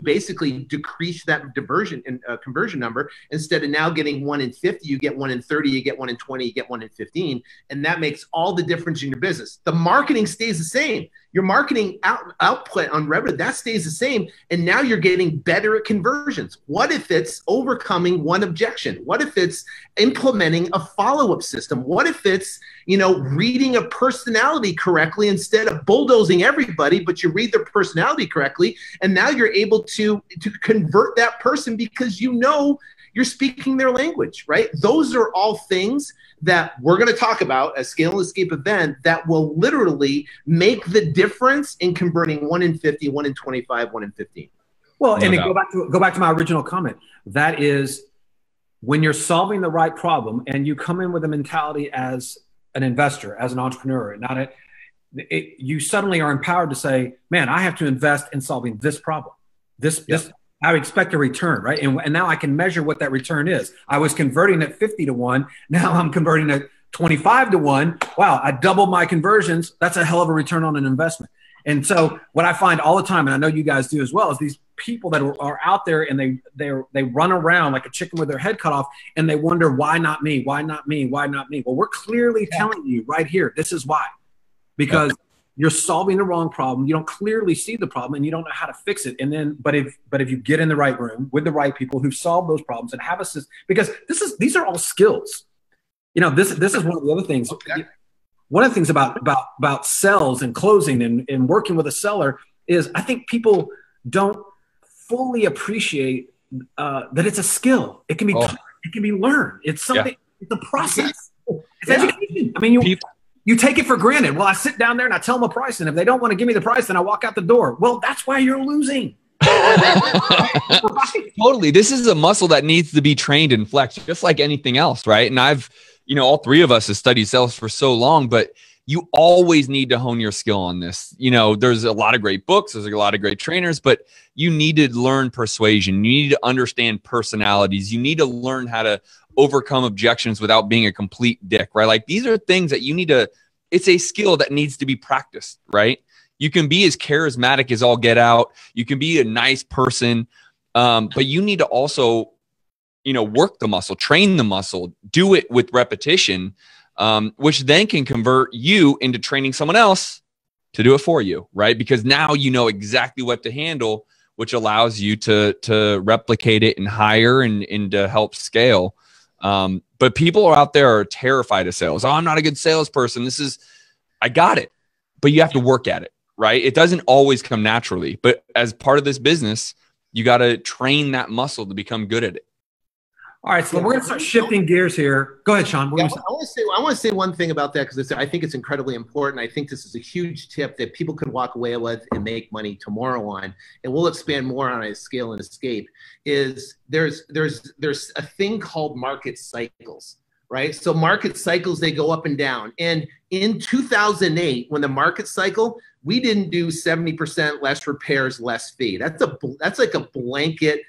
basically decrease that conversion number. Instead of now getting 1 in 50, you get 1 in 30, you get 1 in 20, you get 1 in 15. And that makes all the difference in your business. The marketing stays the same. Your marketing output on revenue, that stays the same. And now you're getting better at conversions. What if it's overcoming one objection? What if it's implementing a follow-up system? What if it's, reading a personality correctly instead of bulldozing everybody, but you read their personality correctly, and now you're able to convert that person because you're speaking their language, right? Those are all things that we're going to talk about as Scale and Escape event that will literally make the difference in converting 1 in 50, 1 in 25, 1 in 15. Well, and go back to my original comment. That is, when you're solving the right problem and you come in with a mentality as an investor, as an entrepreneur, you suddenly are empowered to say, man, I have to invest in solving this problem. This I expect a return, right? And now I can measure what that return is. I was converting at 50 to 1. Now I'm converting at 25 to 1. Wow, I doubled my conversions. That's a hell of a return on an investment. And so what I find all the time, and I know you guys do as well, is these people that are out there and they run around like a chicken with their head cut off, and they wonder, why not me? Why not me? Why not me? Well, we're clearly telling you right here, this is why. Because you're solving the wrong problem. You don't clearly see the problem, and you don't know how to fix it. And then, but if you get in the right room with the right people who solve those problems and have a system, because these are all skills. This is one of the other things. Okay. One of the things about sales and closing and working with a seller is, I think people don't fully appreciate that it's a skill. It can be taught, it can be learned. It's something. It's a process. It's education. I mean, you take it for granted. Well, I sit down there and I tell them a price, and if they don't want to give me the price, then I walk out the door. Well, that's why you're losing. Totally. This is a muscle that needs to be trained and flexed, just like anything else, right? And I've, all 3 of us have studied sales for so long, but you always need to hone your skill on this. There's a lot of great books, there's a lot of great trainers, but you need to learn persuasion. You need to understand personalities. You need to learn how to overcome objections without being a complete dick, right? Like, these are things that you need to, it's a skill that needs to be practiced, right? You can be as charismatic as all get out. You can be a nice person, But you need to also, work the muscle, train the muscle, do it with repetition, which then can convert you into training someone else to do it for you, right? Because now you know exactly what to handle, which allows you to replicate it and hire and to help scale. But people are out there are terrified of sales. Oh, I'm not a good salesperson. I got it, but you have to work at it, right? It doesn't always come naturally, but as part of this business, you got to train that muscle to become good at it. All right, so we're going to start shifting gears here. Go ahead, Sean. I want to say one thing about that because I think it's incredibly important. I think this is a huge tip that people can walk away with and make money tomorrow on, and we'll expand more on it, Scale and Escape. Is there's a thing called market cycles, right? So market cycles, they go up and down. And in 2008, when the market cycle, we didn't do 70% less repairs, less fee. That's like a blanket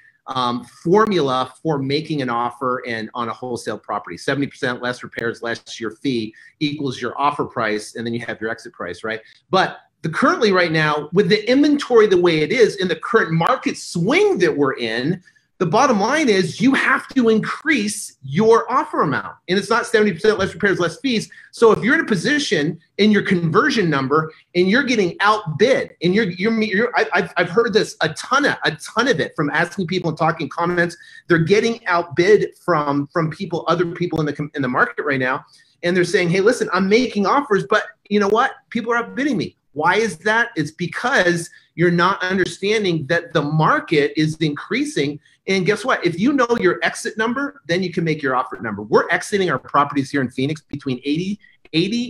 formula for making an offer and on a wholesale property. 70% less repairs, less your fee equals your offer price, and then you have your exit price, right? But currently right now, with the inventory the way it is in the current market swing that we're in, the bottom line is you have to increase your offer amount. And it's not 70% less repairs, less fees. So if you're in a position in your conversion number and you're getting outbid, and I've heard this a ton of it from asking people and talking comments. They're getting outbid from other people in the market right now. And they're saying, hey, listen, I'm making offers, but you know what? People are outbidding me. Why is that? It's because you're not understanding that the market is increasing. And guess what? If you know your exit number, then you can make your offer number. We're exiting our properties here in Phoenix between 80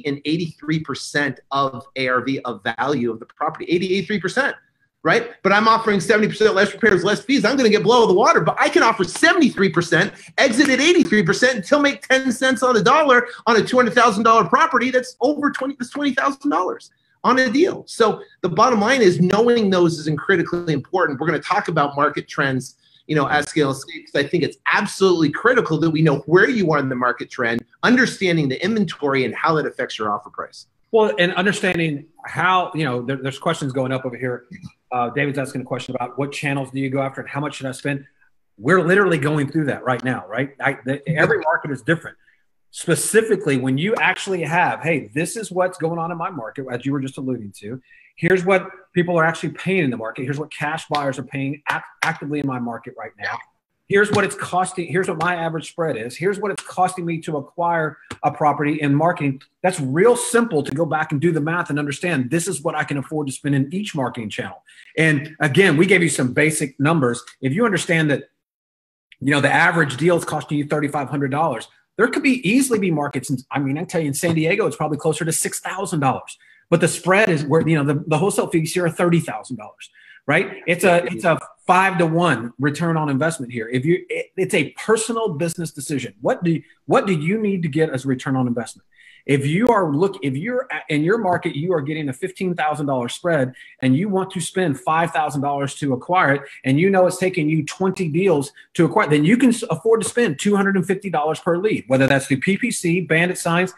and 83% of ARV, of value of the property, 83%, right? But I'm offering 70% less repairs, less fees. I'm going to get below the water, but I can offer 73%, exit at 83%, and still make 10 cents on the dollar on a $200,000 property that's over $20,000 on a deal. So the bottom line is knowing those is critically important. We're going to talk about market trends, as Scale and Escape, because I think it's absolutely critical that we know where you are in the market trend, understanding the inventory and how that affects your offer price. Well, and understanding how, there's questions going up over here. David's asking a question about what channels do you go after and how much should I spend? We're literally going through that right now, right? Every market is different. Specifically, when you actually have, hey, this is what's going on in my market, as you were just alluding to. Here's what people are actually paying in the market. Here's what cash buyers are paying actively in my market right now. Here's what it's costing. Here's what my average spread is. Here's what it's costing me to acquire a property in marketing. That's real simple to go back and do the math and understand this is what I can afford to spend in each marketing channel. And again, we gave you some basic numbers. If you understand that, the average deal is costing you $3,500, there could easily be markets. I tell you, in San Diego, it's probably closer to $6,000. But the spread is where, the wholesale fees here are $30,000, right? It's a 5-to-1 return on investment here. It's a personal business decision. What do you need to get as a return on investment? If you're in your market, you are getting a $15,000 spread and you want to spend $5,000 to acquire it, and it's taking you 20 deals to acquire, then you can afford to spend $250 per lead, whether that's through PPC, bandit signs,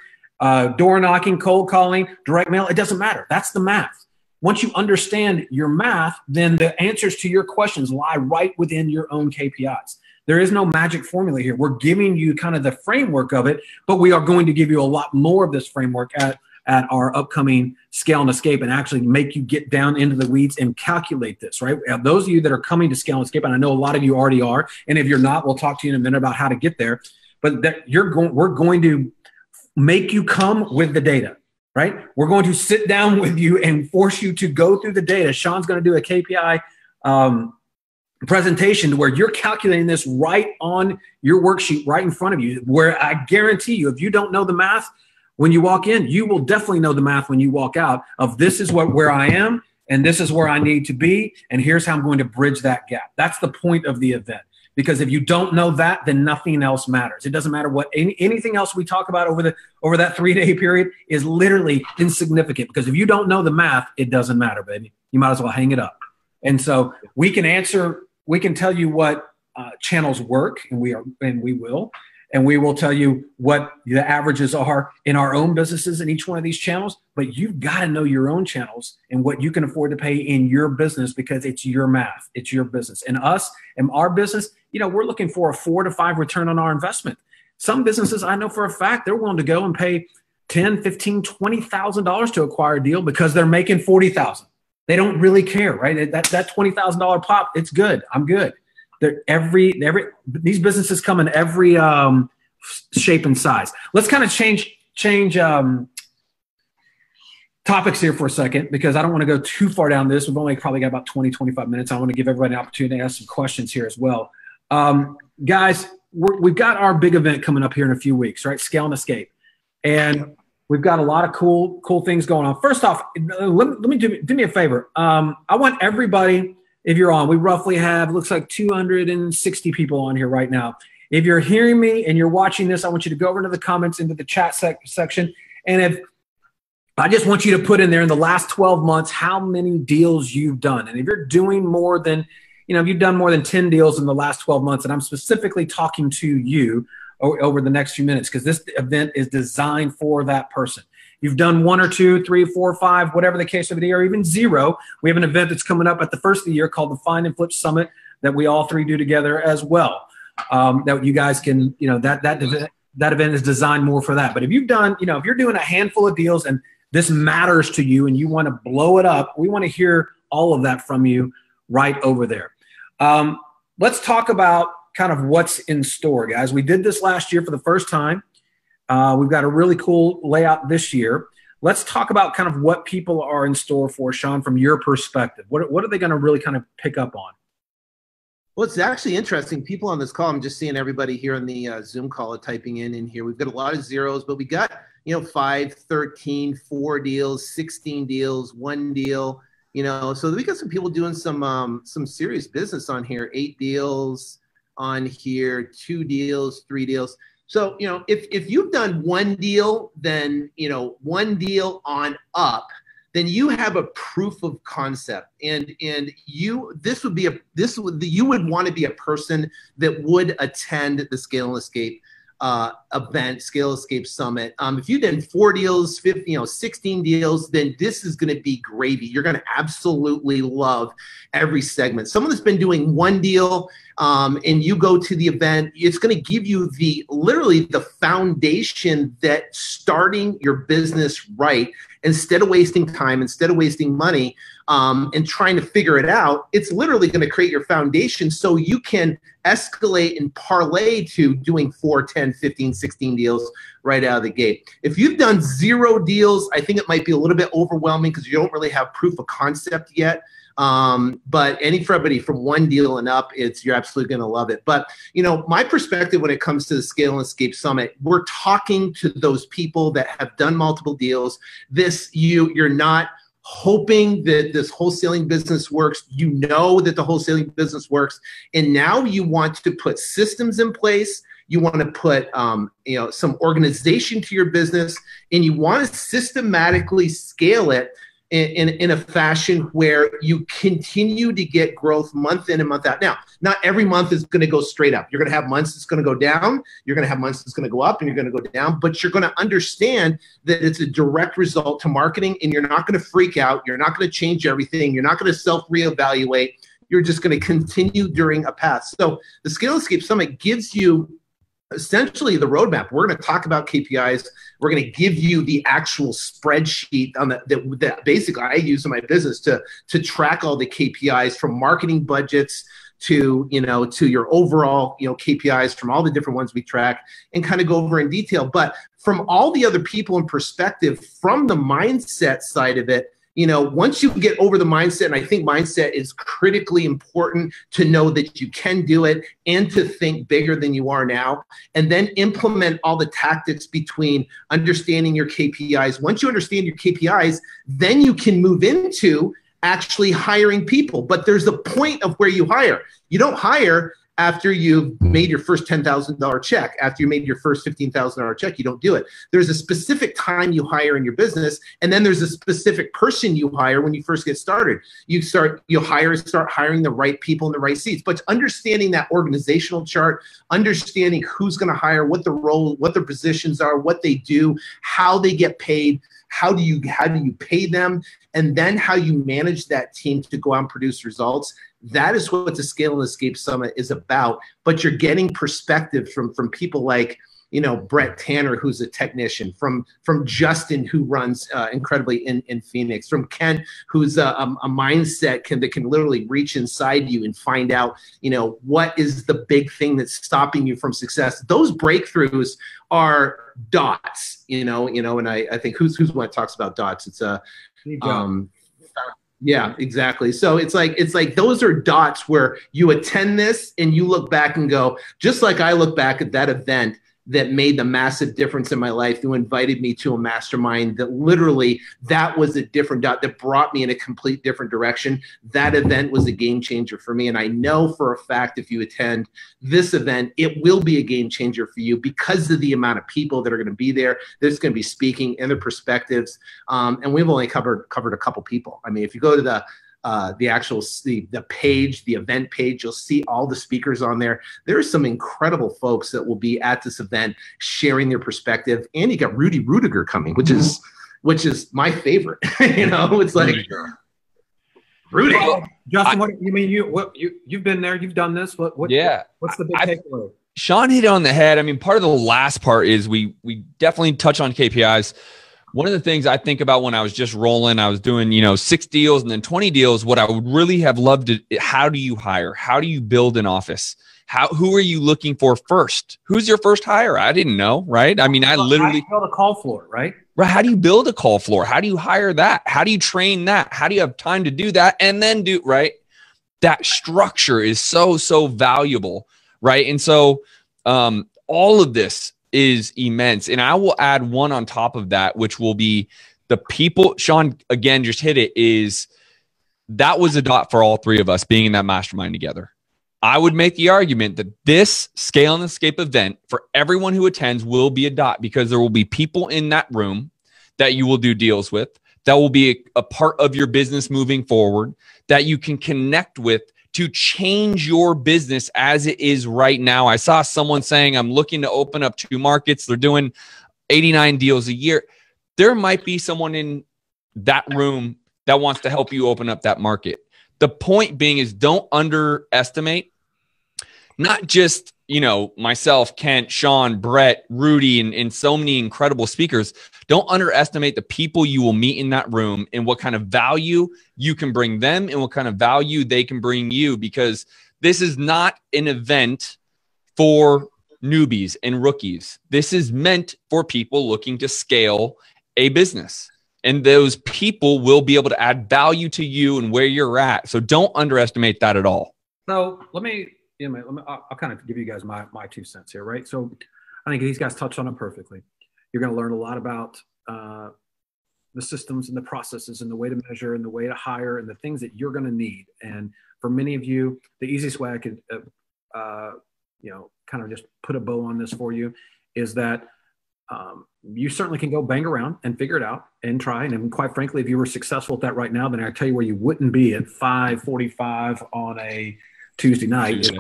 door knocking, cold calling, direct mail. It doesn't matter. That's the math. Once you understand your math, then the answers to your questions lie right within your own KPIs. There is no magic formula here. We're giving you kind of the framework of it, but we are going to give you a lot more of this framework at our upcoming Scale and Escape, and actually make you get down into the weeds and calculate this, right? Those of you that are coming to Scale and Escape, and I know a lot of you already are, and if you're not, we'll talk to you in a minute about how to get there, but we're going to make you come with the data, right? We're going to sit down with you and force you to go through the data. Sean's going to do a KPI presentation where you're calculating this right on your worksheet right in front of you, where I guarantee you, if you don't know the math when you walk in, you will definitely know the math when you walk out of this is where I am and this is where I need to be, and here's how I'm going to bridge that gap. That's the point of the event. Because if you don't know that, then nothing else matters. It doesn't matter what anything else we talk about over that 3-day period is literally insignificant. Because if you don't know the math, it doesn't matter, baby. You might as well hang it up. And so we can tell you what channels work, and we will. and we will tell you what the averages are in our own businesses in each one of these channels. But you've got to know your own channels and what you can afford to pay in your business, because it's your math, it's your business. And us and our business, we're looking for a 4 to 5 return on our investment. Some businesses, I know for a fact, they're willing to go and pay $10,000, $15,000, $20,000 to acquire a deal because they're making $40,000. They don't really care, right? That $20,000 pop, it's good. I'm good. These businesses come in every shape and size. Let's kind of change topics here for a second, because I don't want to go too far down this. We've only probably got about 20, 25 minutes. I want to give everybody an opportunity to ask some questions here as well. Guys, we've got our big event coming up here in a few weeks, right? Scale and Escape. And we've got a lot of cool things going on. First off, let me do me a favor. I want everybody, if you're on, we roughly have, looks like 260 people on here right now. If you're hearing me and you're watching this, I want you to go over into the comments, into the chat section. And I just want you to put in there in the last 12 months, how many deals you've done. And if you're doing more than, if you've done more than 10 deals in the last 12 months, and I'm specifically talking to you over the next few minutes, because this event is designed for that person. You've done 1 or 2, 3, 4, 5, whatever the case of it, or even 0. We have an event that's coming up at the first of the year called the Find and Flip Summit that we all 3 do together as well. That you guys can, that event is designed more for that. But if you've done, if you're doing a handful of deals and this matters to you and you want to blow it up, we want to hear all of that from you right over there. Let's talk about kind of what's in store, guys. We did this last year for the first time. We've got a really cool layout this year. Let's talk about kind of what people are in store for, Sean, from your perspective. What are they going to really kind of pick up on? Well, it's actually interesting. People on this call, I'm just seeing everybody here on the Zoom call typing in here. We've got a lot of zeros, but we got, 5, 13, 4 deals, 16 deals, 1 deal, so we got some people doing some serious business on here. 8 deals on here, 2 deals, 3 deals. So, if you've done 1 deal, then, 1 deal on up, then you have a proof of concept, and you would want to be a person that would attend the Scale and Escape event, Scale Escape Summit. If you did 4 deals, 16 deals, then this is going to be gravy. You're going to absolutely love every segment. Someone that's been doing 1 deal, and you go to the event, it's going to give you literally the foundation that starting your business right, instead of wasting time, instead of wasting money, and trying to figure it out, it's literally going to create your foundation so you can escalate and parlay to doing 4, 10, 15, 16 deals right out of the gate. If you've done 0 deals, I think it might be a little bit overwhelming because you don't really have proof of concept yet. But for everybody from 1 deal and up, you're absolutely going to love it. But, my perspective when it comes to the Scale and Escape Summit, we're talking to those people that have done multiple deals. You're not hoping that this wholesaling business works. You know that the wholesaling business works. And now you want to put systems in place. You want to put, some organization to your business, and you want to systematically scale it in a fashion where you continue to get growth month in and month out. Now, not every month is going to go straight up. You're going to have months that's going to go down. You're going to have months that's going to go up, and you're going to go down. But you're going to understand that it's a direct result to marketing, and you're not going to freak out. You're not going to change everything. You're not going to self-reevaluate. You're just going to continue during a path. So the Scale and Escape Summit gives you essentially the roadmap. We're going to talk about KPIs. We're going to give you the actual spreadsheet on that basically I use in my business to track all the KPIs, from marketing budgets to your overall KPIs, from all the different ones we track, and kind of go over in detail. But from all the other people in perspective, from the mindset side of it, once you get over the mindset, and I think mindset is critically important to know that you can do it and to think bigger than you are now, and then implement all the tactics between understanding your KPIs. Once you understand your KPIs, then you can move into actually hiring people. But there's a point of where you hire. You don't hire after you've made your first $10,000 check, after you made your first $15,000 check. You don't do it. There's a specific time you hire in your business, and then there's a specific person you hire when you first get started. Start hiring the right people in the right seats. But understanding that organizational chart, understanding who's going to hire, what the role, what their positions are, what they do, how they get paid, how do you pay them, and then how you manage that team to go out and produce results. That is what the Scale and Escape Summit is about. But you're getting perspective from people like, Brett Tanner, who's a technician, from Justin, who runs incredibly in Phoenix, from Ken, who's a mindset that can literally reach inside you and find out, what is the big thing that's stopping you from success. Those breakthroughs are dots, and I think who's one that talks about dots? It's yeah, exactly. So it's like those are dots where you attend this and you look back and go, just like I look back at that event that made the massive difference in my life, who invited me to a mastermind that literally, that was a different dot that brought me in a complete different direction. That event was a game changer for me. And I know for a fact, if you attend this event, it will be a game changer for you because of the amount of people that are going to be there. There's going to be speaking and their perspectives. And we've only covered a couple people. I mean, if you go to the page, the event page, you'll see all the speakers on there. There are some incredible folks that will be at this event sharing their perspective. And you got Rudy Rudiger coming, which is my favorite. It's like Rudy. Justin, what you mean? You've been there, you've done this. What's the big takeaway? Sean hit it on the head. I mean, part of the last part is we definitely touch on KPIs. One of the things I think about when I was just rolling, I was doing, 6 deals and then 20 deals. What I would really have loved how do you hire? How do you build an office? Who are you looking for first? Who's your first hire? I didn't know, right? I mean, I literally— How do you build a call floor, right? Right. How do you build a call floor? How do you hire that? How do you train that? How do you have time to do that? And then right? That structure is so valuable, right? And so all of this is immense. And I will add one on top of that, which will be the people. Sean, again, just hit it, that was a dot for all three of us being in that mastermind together. I would make the argument that this Scale and Escape event for everyone who attends will be a dot, because there will be people in that room that you will do deals with, that will be a part of your business moving forward, that you can connect with to change your business as it is right now. I saw someone saying, I'm looking to open up 2 markets. They're doing 89 deals a year. There might be someone in that room that wants to help you open up that market. The point being is, don't underestimate, not just, myself, Kent, Sean, Brett, Rudy, and so many incredible speakers. Don't underestimate the people you will meet in that room and what kind of value you can bring them and what kind of value they can bring you, because this is not an event for newbies and rookies. This is meant for people looking to scale a business. And those people will be able to add value to you and where you're at. So don't underestimate that at all. So I'll kind of give you guys my 2 cents here, right? So I think these guys touched on it perfectly. You're going to learn a lot about the systems and the processes and the way to measure and the way to hire and the things that you're going to need. And for many of you, the easiest way I could, kind of just put a bow on this for you is that you certainly can go bang around and figure it out and try. And quite frankly, if you were successful at that right now, then I tell you where you wouldn't be at 5:45 on a Tuesday night,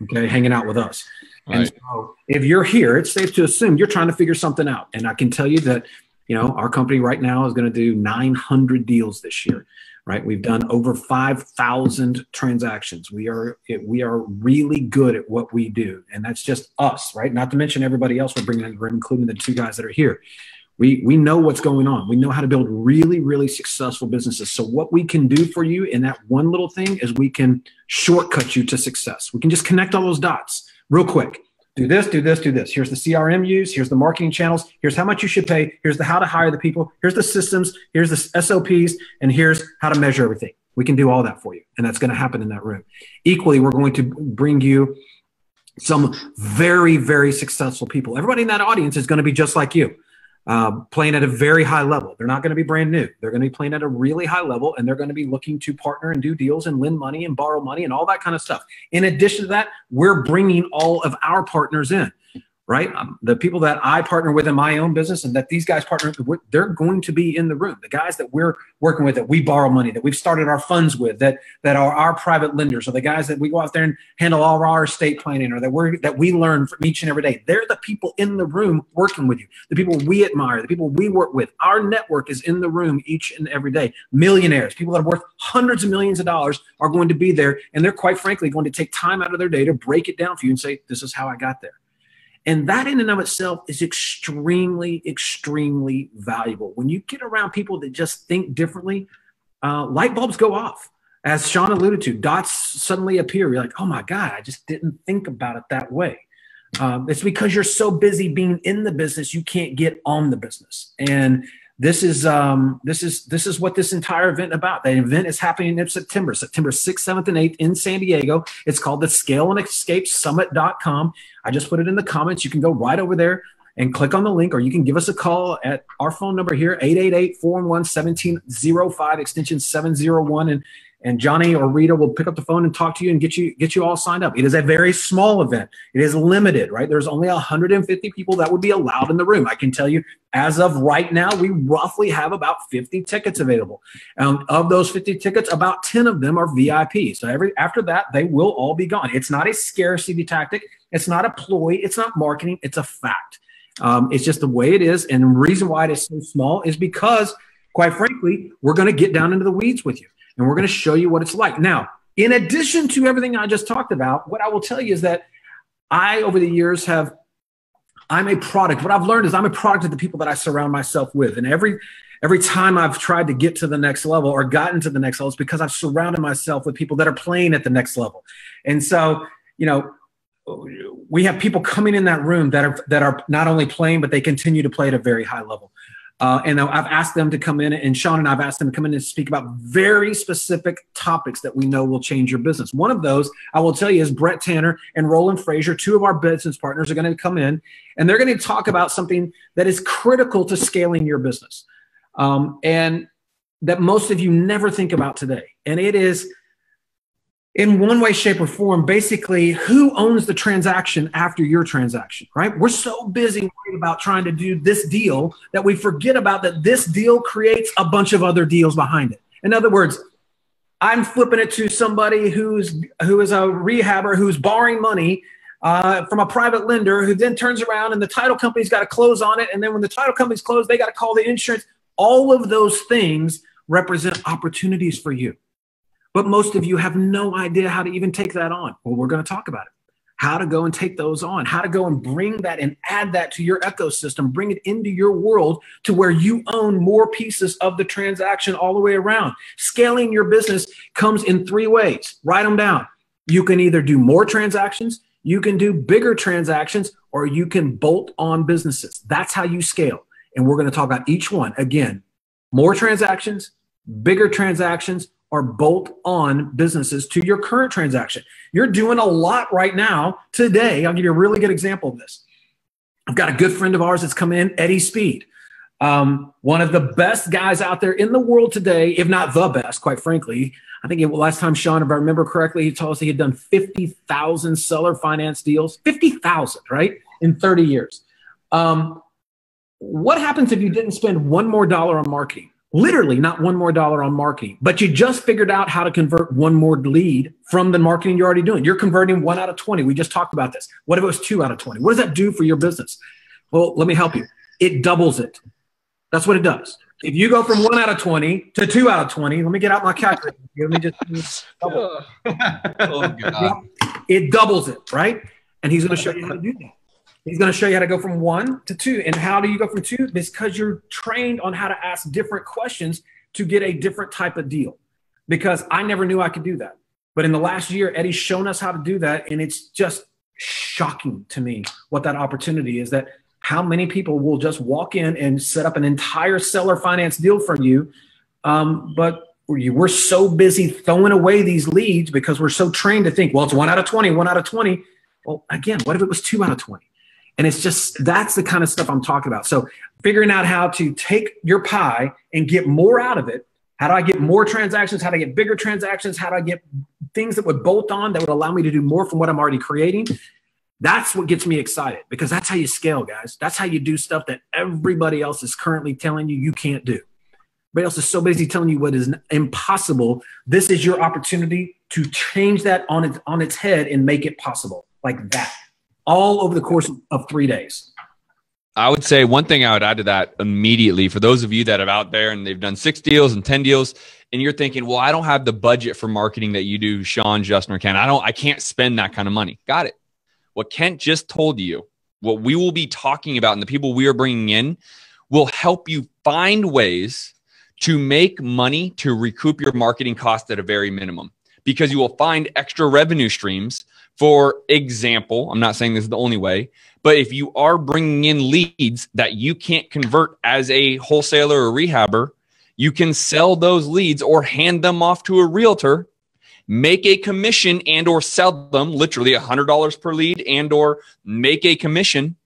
okay, hanging out with us. Right. And so if you're here, it's safe to assume you're trying to figure something out. And I can tell you that, our company right now is going to do 900 deals this year, right? We've done over 5,000 transactions. We are really good at what we do. And that's just us, right? Not to mention everybody else we're bringing in, including the 2 guys that are here. We know what's going on. We know how to build really, really successful businesses. So what we can do for you in that one little thing is we can shortcut you to success. We can just connect all those dots real quick. Do this, do this, do this. Here's the CRM use. Here's the marketing channels. Here's how much you should pay. Here's the how to hire the people. Here's the systems. Here's the SOPs. And here's how to measure everything. We can do all that for you. And that's going to happen in that room. Equally, we're going to bring you some very, very successful people. Everybody in that audience is going to be just like you. playing at a very high level. They're not going to be brand new. They're going to be playing at a really high level, and they're going to be looking to partner and do deals and lend money and borrow money and all that kind of stuff. In addition to that, we're bringing all of our partners in, right? The people that I partner with in my own business and that these guys partner with, they're going to be in the room. The guys that we're working with, that we borrow money, that we've started our funds with, that are our private lenders, or the guys that we go out there and handle all of our estate planning, or that we learn from each and every day. They're the people in the room working with you, the people we admire, the people we work with. Our network is in the room each and every day. Millionaires, people that are worth hundreds of millions of dollars, are going to be there, and they're quite frankly going to take time out of their day to break it down for you and say, this is how I got there. And that in and of itself is extremely, extremely valuable. When you get around people that just think differently, light bulbs go off. As Sean alluded to, dots suddenly appear. You're like, oh my God, I just didn't think about it that way. It's because you're so busy being in the business, you can't get on the business. And this is what this entire event is about. The event is happening in September 6th, 7th, and 8th in San Diego. It's called the ScaleandEscapeSummit.com. I just put it in the comments. You can go right over there and click on the link, or you can give us a call at our phone number here, 888-411-1705, extension 701. And Johnny or Rita will pick up the phone and talk to you and get you all signed up. It is a very small event. It is limited, right? There's only 150 people that would be allowed in the room. I can tell you, as of right now, we roughly have about 50 tickets available. Of those 50 tickets, about 10 of them are VIP. So after that, they will all be gone. It's not a scarcity tactic. It's not a ploy. It's not marketing. It's a fact. It's just the way it is. And the reason why it is so small is because, quite frankly, we're going to get down into the weeds with you. And we're going to show you what it's like. Now, in addition to everything I just talked about, what I will tell you is that over the years, I'm a product. What I've learned is I'm a product of the people that I surround myself with. And every time I've tried to get to the next level or gotten to the next level, it's because I've surrounded myself with people that are playing at the next level. And so, we have people coming in that room that are not only playing, but they continue to play at a very high level. And I've asked them to come in, and Sean and I've asked them to come in and speak about very specific topics that we know will change your business. One of those, I will tell you, is Brett Tanner and Roland Frazier, two of our business partners, are going to come in, and they're going to talk about something that is critical to scaling your business, and that most of you never think about today. And it is, in one way, shape, or form, basically, who owns the transaction after your transaction, right? We're so busy worried about trying to do this deal that we forget about that this deal creates a bunch of other deals behind it. In other words, I'm flipping it to somebody who is a rehabber who's borrowing money from a private lender, who then turns around and the title company's got to close on it. And then when the title company's closed, they got to call the insurance. All of those things represent opportunities for you. But most of you have no idea how to even take that on. Well, we're going to talk about it. How to go and take those on, how to go and bring that and add that to your ecosystem, bring it into your world to where you own more pieces of the transaction all the way around. Scaling your business comes in three ways. Write them down. You can either do more transactions, you can do bigger transactions, or you can bolt on businesses. That's how you scale. And we're going to talk about each one. Again, more transactions, bigger transactions, or bolt on businesses to your current transaction. You're doing a lot right now today. I'll give you a really good example of this. I've got a good friend of ours that's come in, Eddie Speed. One of the best guys out there in the world today, if not the best, quite frankly. I think last time, Sean, if I remember correctly, he told us he had done 50,000 seller finance deals, 50,000, right, in 30 years. What happens if you didn't spend one more dollar on marketing? Literally not one more dollar on marketing, but you just figured out how to convert one more lead from the marketing you're already doing. You're converting 1 out of 20. We just talked about this. What if it was 2 out of 20? What does that do for your business? Well, let me help you. It doubles it. That's what it does. If you go from 1 out of 20 to 2 out of 20, let me get out my calculator. Let me just double. Oh, God. It doubles it, right? And he's going to show you how to do that. He's going to show you how to go from 1 to 2. And how do you go from 2? Because you're trained on how to ask different questions to get a different type of deal. Because I never knew I could do that. But in the last year, Eddie's shown us how to do that. And it's just shocking to me what that opportunity is, that how many people will just walk in and set up an entire seller finance deal from you. But we're so busy throwing away these leads because we're so trained to think, well, it's 1 out of 20, 1 out of 20. Well, again, what if it was 2 out of 20? And it's just, that's the kind of stuff I'm talking about. So figuring out how to take your pie and get more out of it. How do I get more transactions? How do I get bigger transactions? How do I get things that would bolt on that would allow me to do more from what I'm already creating? That's what gets me excited, because that's how you scale, guys. That's how you do stuff that everybody else is currently telling you can't do. Everybody else is so busy telling you what is impossible. This is your opportunity to change that on its head and make it possible, like that, all over the course of 3 days. I would say one thing I would add to that immediately, for those of you that are out there and they've done 6 deals and 10 deals, and you're thinking, well, I don't have the budget for marketing that you do, Sean, Justin, or Ken. I can't spend that kind of money. Got it. What Kent just told you, what we will be talking about and the people we are bringing in will help you find ways to make money to recoup your marketing cost at a very minimum, because you will find extra revenue streams. For example, I'm not saying this is the only way, but if you are bringing in leads that you can't convert as a wholesaler or rehabber, you can sell those leads or hand them off to a realtor, make a commission and or sell them literally $100 per lead and or make a commission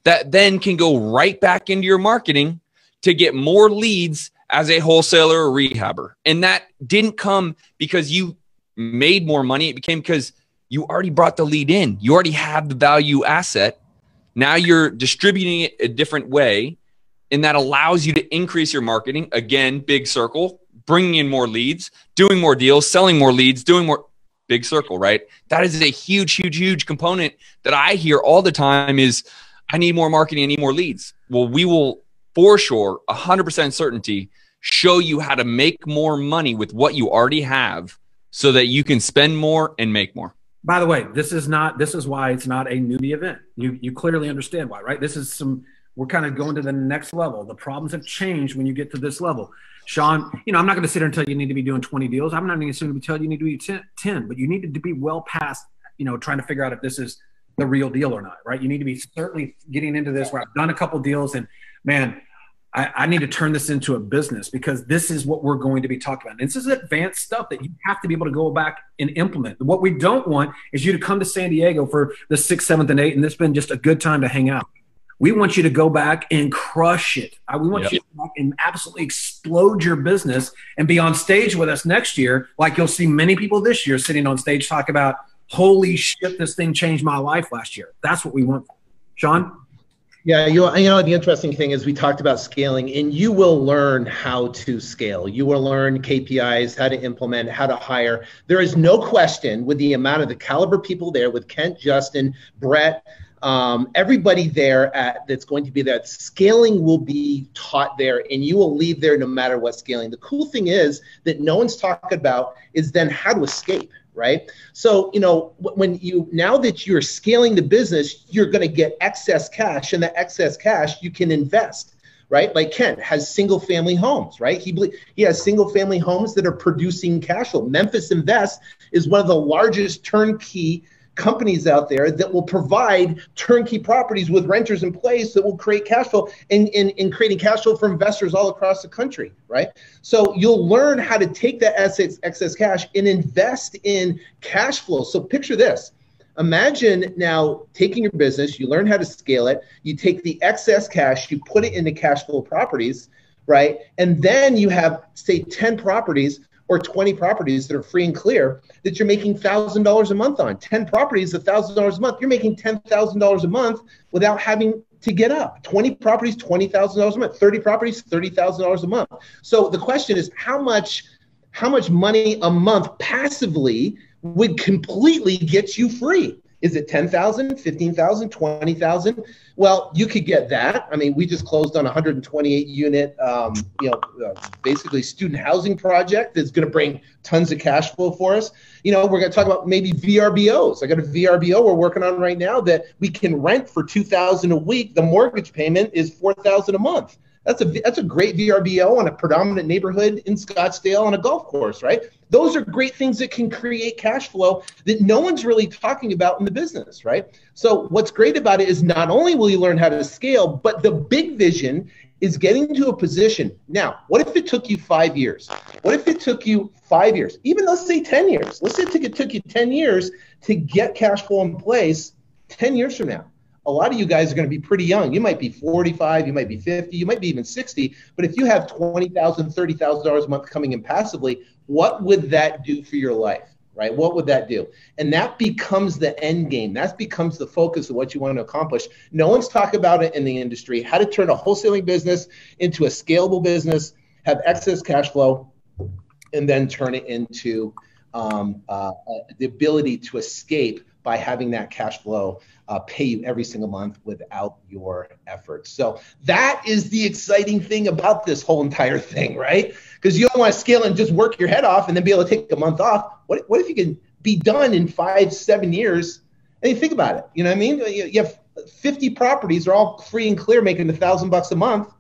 that then can go right back into your marketing to get more leads as a wholesaler or rehabber. And that didn't come because you made more money. It became because you already brought the lead in. You already have the value asset. Now you're distributing it a different way, and that allows you to increase your marketing. Again, big circle, bringing in more leads, doing more deals, selling more leads, doing more, big circle, right? That is a huge, huge, huge component that I hear all the time is, I need more marketing, I need more leads. Well, we will for sure, 100% certainty, show you how to make more money with what you already have so that you can spend more and make more. By the way, this is why it's not a newbie event. You clearly understand why, right? We're kind of going to the next level. The problems have changed when you get to this level. Sean, I'm not going to sit here and tell you need to be doing 20 deals. I'm not even going to tell you need to be 10, but you need to be well past, trying to figure out if this is the real deal or not, right? You need to be certainly getting into this where I've done a couple deals and man, I need to turn this into a business, because this is what we're going to be talking about. And this is advanced stuff that you have to be able to go back and implement. What we don't want is you to come to San Diego for the 6th, 7th, and 8th, and it's been just a good time to hang out. We want you to go back and crush it. We want you to go back and absolutely explode your business and be on stage with us next year. Like you'll see many people this year sitting on stage talk about, holy shit, this thing changed my life last year. That's what we want. Sean? Yeah, the interesting thing is we talked about scaling, and you will learn how to scale. You will learn KPIs, how to implement, how to hire. There is no question with the amount of the caliber people there, with Kent, Justin, Brett, everybody there that's going to be there, scaling will be taught there, and you will leave there no matter what scaling. The cool thing is that no one's talking about is then how to escape. Right? So, now that you're scaling the business, you're going to get excess cash, and the excess cash you can invest, right? Like Kent has single family homes, right? He has single family homes that are producing cash flow. Memphis Invest is one of the largest turnkey companies out there that will provide turnkey properties with renters in place that will create cash flow and creating cash flow for investors all across the country, right? So you'll learn how to take that excess cash and invest in cash flow. So picture this. Imagine now taking your business, you learn how to scale it, you take the excess cash, you put it into cash flow properties, right? And then you have, say, 10 properties or 20 properties that are free and clear that you're making $1,000 a month on. 10 properties, $1,000 a month. You're making $10,000 a month without having to get up. 20 properties, $20,000 a month. 30 properties, $30,000 a month. So the question is, how much money a month passively would completely get you free? Is it 10,000, 15,000, 20,000? Well, you could get that. I mean, we just closed on a 128 unit, basically student housing project that's going to bring tons of cash flow for us. We're going to talk about maybe VRBOs. I got a VRBO we're working on right now that we can rent for $2,000 a week. The mortgage payment is $4,000 a month. That's a great VRBO on a predominant neighborhood in Scottsdale on a golf course, right? Those are great things that can create cash flow that no one's really talking about in the business, right? So what's great about it is not only will you learn how to scale, but the big vision is getting to a position. Now, what if it took you 5 years? What if it took you 5 years? Even let's say 10 years. Let's say it took you 10 years to get cash flow in place 10 years from now. a lot of you guys are going to be pretty young. You might be 45, you might be 50, you might be even 60. But if you have $20,000, $30,000 a month coming in passively, what would that do for your life? Right? What would that do? And that becomes the end game. That becomes the focus of what you want to accomplish. No one's talking about it in the industry, how to turn a wholesaling business into a scalable business, have excess cash flow, and then turn it into the ability to escape by having that cash flow pay you every single month without your efforts. So that is the exciting thing about this whole entire thing, right? Because you don't want to scale and just work your head off and then be able to take a month off. What if you can be done in 5-7 years? And you think about it, you know what I mean? You have 50 properties, they're all free and clear, making $1,000 a month.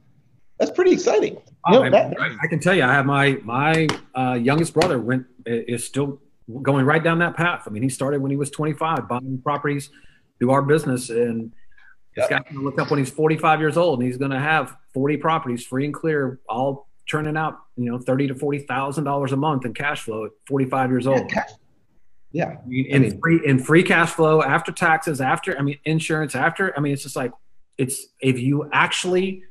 That's pretty exciting. I can tell you, I have my youngest brother is still going right down that path. I mean, he started when he was 25, buying properties through our business, and this guy's going to look up when he's 45 years old, and he's going to have 40 properties free and clear, all turning out, $30,000 to $40,000 a month in cash flow at 45 years old. Yeah. In free cash flow after taxes, insurance, it's just like, if you actually,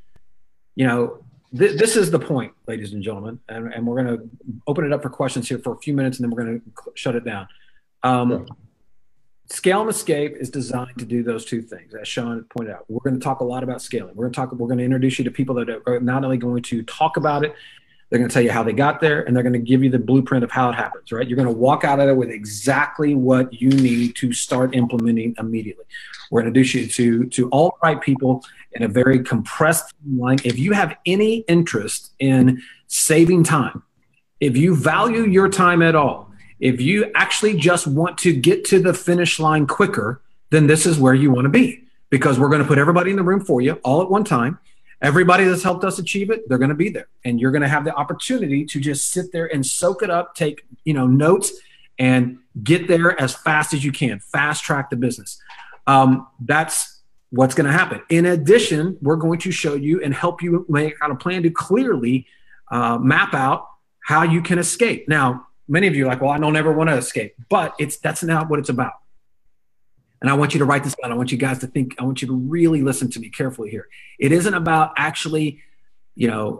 this is the point, ladies and gentlemen, and we're going to open it up for questions here for a few minutes, and then we're going to shut it down. Sure. Scale and Escape is designed to do those two things, as Sean pointed out. We're going to talk a lot about scaling. We're going to introduce you to people that are not only going to talk about it, they're going to tell you how they got there, and they're going to give you the blueprint of how it happens, right? You're going to walk out of there with exactly what you need to start implementing immediately. We're going to introduce you to all the right people in a very compressed line. If you have any interest in saving time, if you value your time at all, if you actually just want to get to the finish line quicker, then this is where you want to be, because we're going to put everybody in the room for you all at one time. Everybody that's helped us achieve it, they're going to be there, and you're going to have the opportunity to just sit there and soak it up, take notes, and get there as fast as you can. Fast track the business. That's what's going to happen. In addition, we're going to show you and help you make out a plan to clearly map out how you can escape. Now, many of you are like, well, I don't ever want to escape, but that's not what it's about. And I want you to write this down. I want you guys to think, I want you to really listen to me carefully here. It isn't about actually,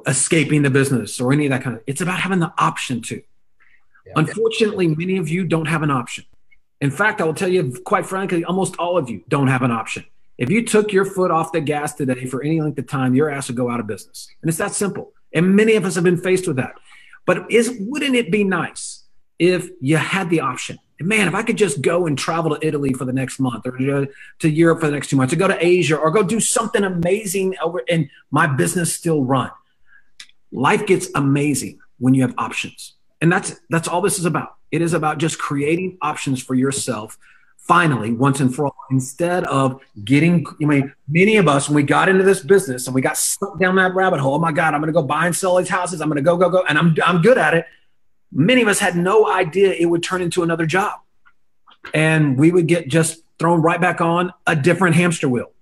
escaping the business or any of that kind of, it's about having the option to. Yeah. Unfortunately, many of you don't have an option. In fact, I will tell you, quite frankly, almost all of you don't have an option. If you took your foot off the gas today for any length of time, your ass would go out of business. And it's that simple. And many of us have been faced with that. But wouldn't it be nice if you had the option? Man, if I could just go and travel to Italy for the next month, or to Europe for the next 2 months, or go to Asia, or go do something amazing and my business still run. Life gets amazing when you have options. And that's all this is about. It is about just creating options for yourself, finally, once and for all, instead of many of us, when we got into this business and we got stuck down that rabbit hole, oh my God, I'm going to go buy and sell these houses. I'm going to go, and I'm good at it. Many of us had no idea it would turn into another job, and we would get just thrown right back on a different hamster wheel,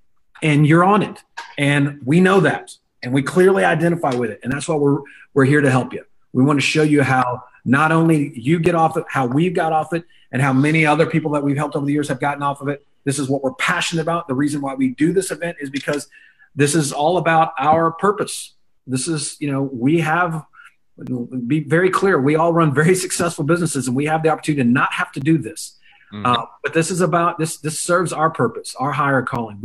and you're on it. And we know that, and we clearly identify with it. And that's why we're here to help you. We want to show you how not only you get off it, how we've got off it, and how many other people that we've helped over the years have gotten off of it. This is what we're passionate about. The reason why we do this event is because this is all about our purpose. This is, be very clear. We all run very successful businesses, and we have the opportunity to not have to do this. Mm-hmm. But this is about this serves our purpose, our higher calling.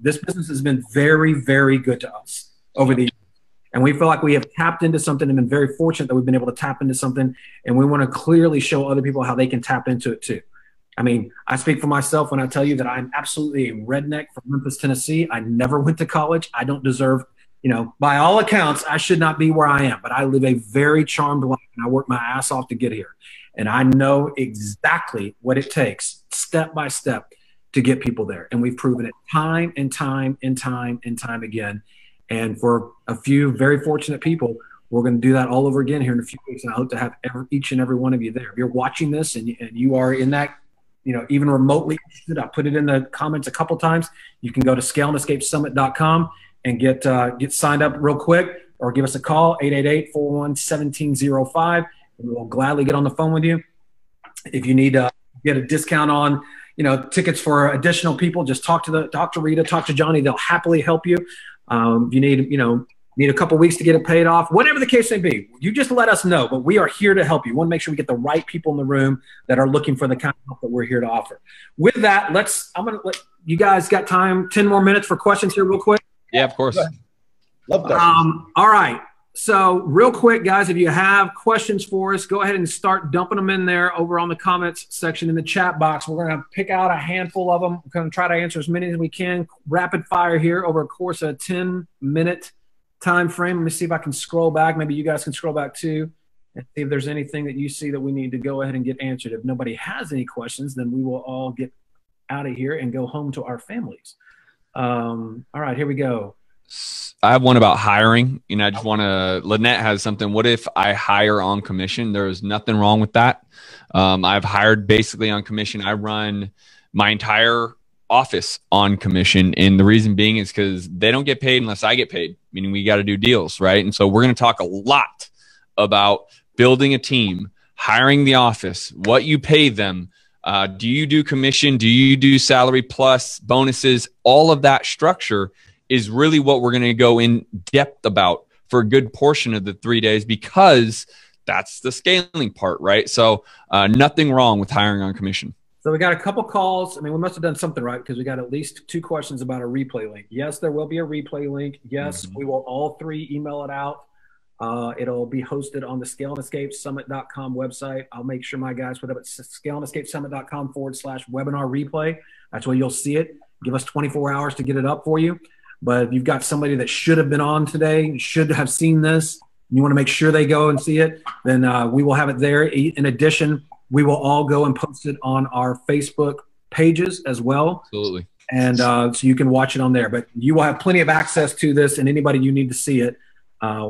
This business has been very, very good to us over the years. And we feel like we have tapped into something and been very fortunate that we've been able to tap into something. And we want to clearly show other people how they can tap into it too. I mean, I speak for myself when I tell you that I'm absolutely a redneck from Memphis, Tennessee. I never went to college. I don't deserve, by all accounts, I should not be where I am. But I live a very charmed life, and I work my ass off to get here. And I know exactly what it takes, step by step, to get people there. And we've proven it time and time and time and time again. And for a few very fortunate people, we're going to do that all over again here in a few weeks. And I hope to have each and every one of you there. If you're watching this and you are in that, even remotely interested, I put it in the comments a couple times. You can go to scaleandescapesummit.com and get signed up real quick, or give us a call, 888-411-1705. And we'll gladly get on the phone with you. If you need to get a discount on, tickets for additional people, just talk to Rita, talk to Johnny. They'll happily help you. You need a couple weeks to get it paid off, whatever the case may be. You just let us know, but we are here to help you. We want to make sure we get the right people in the room that are looking for the kind of help that we're here to offer. With that, I'm going to let you guys got time, 10 more minutes for questions here real quick. Yeah, of course. Love questions. All right. So real quick, guys, if you have questions for us, go ahead and start dumping them in there over on the comments section in the chat box. We're going to pick out a handful of them. We're going to try to answer as many as we can, rapid fire here over a course of a 10-minute time frame. Let me see if I can scroll back. Maybe you guys can scroll back too and see if there's anything that you see that we need to go ahead and get answered. If nobody has any questions, then we will all get out of here and go home to our families. All right, here we go. I have one about hiring. I just want to, Lynette has something. What if I hire on commission? There's nothing wrong with that. I've hired basically on commission. I run my entire office on commission. And the reason being is because they don't get paid unless I get paid, meaning we got to do deals, right? And so we're going to talk a lot about building a team, hiring the office, what you pay them. Do you do commission? Do you do salary plus bonuses? All of that structure is really what we're going to go in depth about for a good portion of the 3 days, because that's the scaling part, right? So nothing wrong with hiring on commission. So we got a couple calls. I mean, we must have done something right because we got at least 2 questions about a replay link. Yes, there will be a replay link. Yes, we will all 3 email it out. It'll be hosted on the scaleandescapesummit.com website. I'll make sure my guys put up at scaleandescapesummit.com/webinar replay. That's where you'll see it. Give us 24 hours to get it up for you. But if you've got somebody that should have been on today, should have seen this, you want to make sure they go and see it, then we will have it there. In addition, we will all go and post it on our Facebook pages as well. Absolutely. And so you can watch it on there. But you will have plenty of access to this, and anybody you need to see it,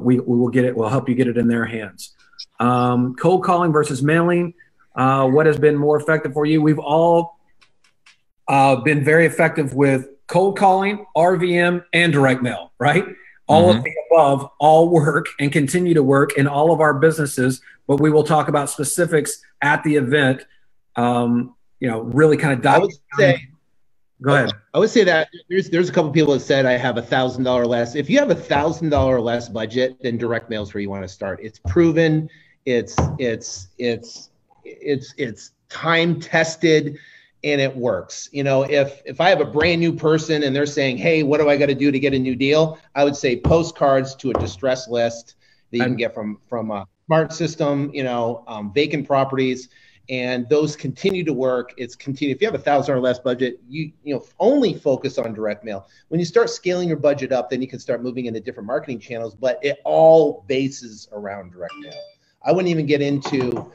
we will get it. We'll help you get it in their hands. Cold calling versus mailing. What has been more effective for you? We've all been very effective with cold calling, RVM, and direct mail, right? All of the above all work and continue to work in all of our businesses, but we will talk about specifics at the event, really kind of dive. I would say, go ahead. I would say that there's a couple people that said I have $1,000 less. If you have $1,000 less budget, then direct mail is where you want to start. It's proven. It's time tested. And it works. If I have a brand new person and they're saying, hey, what do I got to do to get a new deal? I would say postcards to a distress list that you can get from a smart system, vacant properties, and those continue to work. If you have $1,000 or less budget, you only focus on direct mail. When you start scaling your budget up, then you can start moving into different marketing channels, but it all bases around direct mail. I wouldn't even get into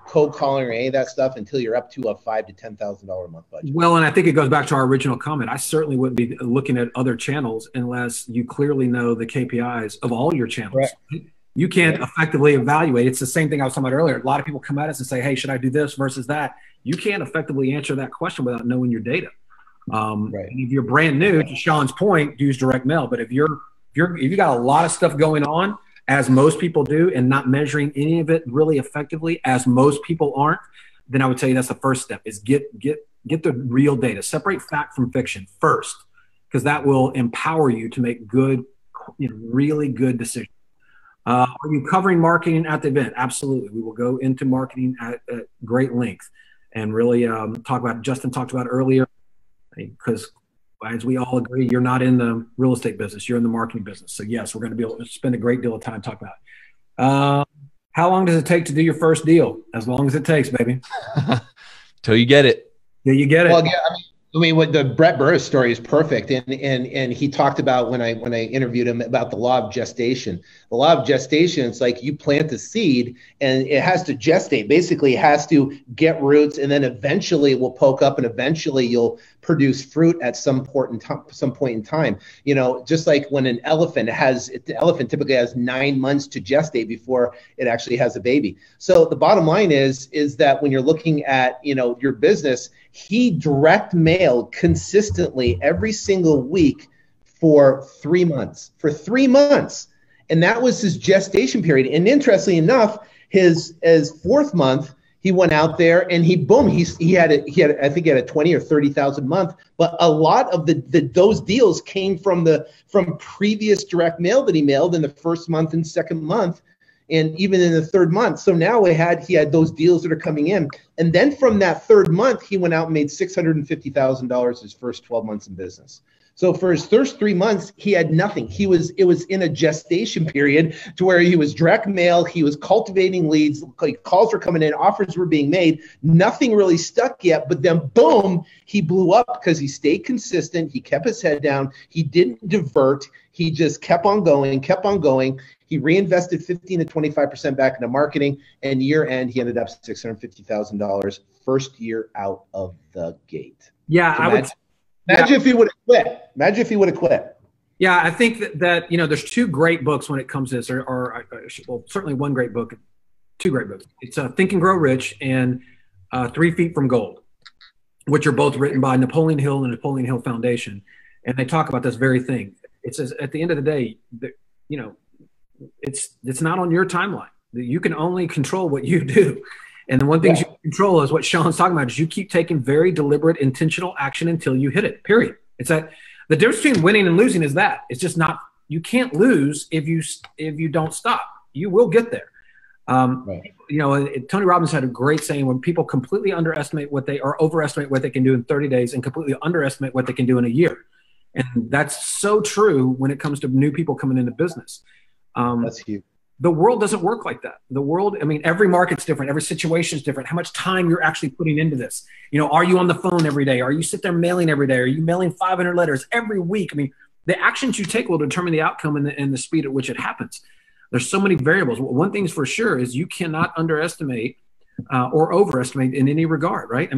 cold calling or any of that stuff until you're up to a $5,000 to $10,000 a month budget. Well, and I think it goes back to our original comment. I certainly wouldn't be looking at other channels unless you clearly know the KPIs of all your channels. Right. You can't effectively evaluate. It's the same thing I was talking about earlier. A lot of people come at us and say, hey, should I do this versus that? You can't effectively answer that question without knowing your data. Right. If you're brand new, to Sean's point, use direct mail. But if you got a lot of stuff going on, as most people do, and not measuring any of it really effectively, as most people aren't, then I would tell you that's the first step, is get the real data. Separate fact from fiction first, because that will empower you to make good, really good decisions. Are you covering marketing at the event? Absolutely. We will go into marketing at great length and really talk about, Justin talked about earlier, because as we all agree, you're not in the real estate business. You're in the marketing business. So yes, we're going to be able to spend a great deal of time talking about it. How long does it take to do your first deal? As long as it takes, baby. Till you get it. Till you get it. Well, yeah, what the Brett Burris story is perfect, and he talked about when I interviewed him about the law of gestation. The law of gestation, it's like you plant the seed and it has to gestate. Basically, it has to get roots, and then eventually it will poke up, and eventually you'll produce fruit at some point in time. Just like when the elephant typically has 9 months to gestate before it actually has a baby. So the bottom line is that when you're looking at your business, he direct mailed consistently every single week for 3 months. And that was his gestation period. And interestingly enough, his 4th month, He went out there and he had I think he had a 20 or 30,000 a month, but a lot of those deals came from previous direct mail that he mailed in the first month and second month, and even in the third month. So now he had those deals that are coming in, and then from that third month, he went out and made $650,000 his first 12 months in business. So for his first 3 months, he had nothing. It was in a gestation period to where he was direct mail. He was cultivating leads. Calls were coming in. Offers were being made. Nothing really stuck yet. But then, boom, he blew up because he stayed consistent. He kept his head down. He didn't divert. He just kept on going. He reinvested 15 to 25% back into marketing. And year end, he ended up $650,000 first year out of the gate. Yeah, so Imagine if he would have quit. Yeah, I think that there's two great books when it comes to this, or certainly one great book, two great books. It's Think and Grow Rich and 3 Feet from Gold, which are both written by Napoleon Hill and the Napoleon Hill Foundation, and they talk about this very thing. It says at the end of the day, it's not on your timeline. You can only control what you do. And the one thing you control is what Sean's talking about, is you keep taking very deliberate, intentional action until you hit it, period. It's that the difference between winning and losing is that it's just not, you can't lose if you don't stop. You will get there. Tony Robbins had a great saying, when people completely overestimate what they can do in 30 days and completely underestimate what they can do in a year. And that's so true when it comes to new people coming into business. That's huge. The world doesn't work like that. The world, every market's different. Every situation is different. How much time you're actually putting into this. Are you on the phone every day? Are you sit there mailing every day? Are you mailing 500 letters every week? The actions you take will determine the outcome and the speed at which it happens. There's so many variables. One thing's for sure is you cannot underestimate or overestimate in any regard, right?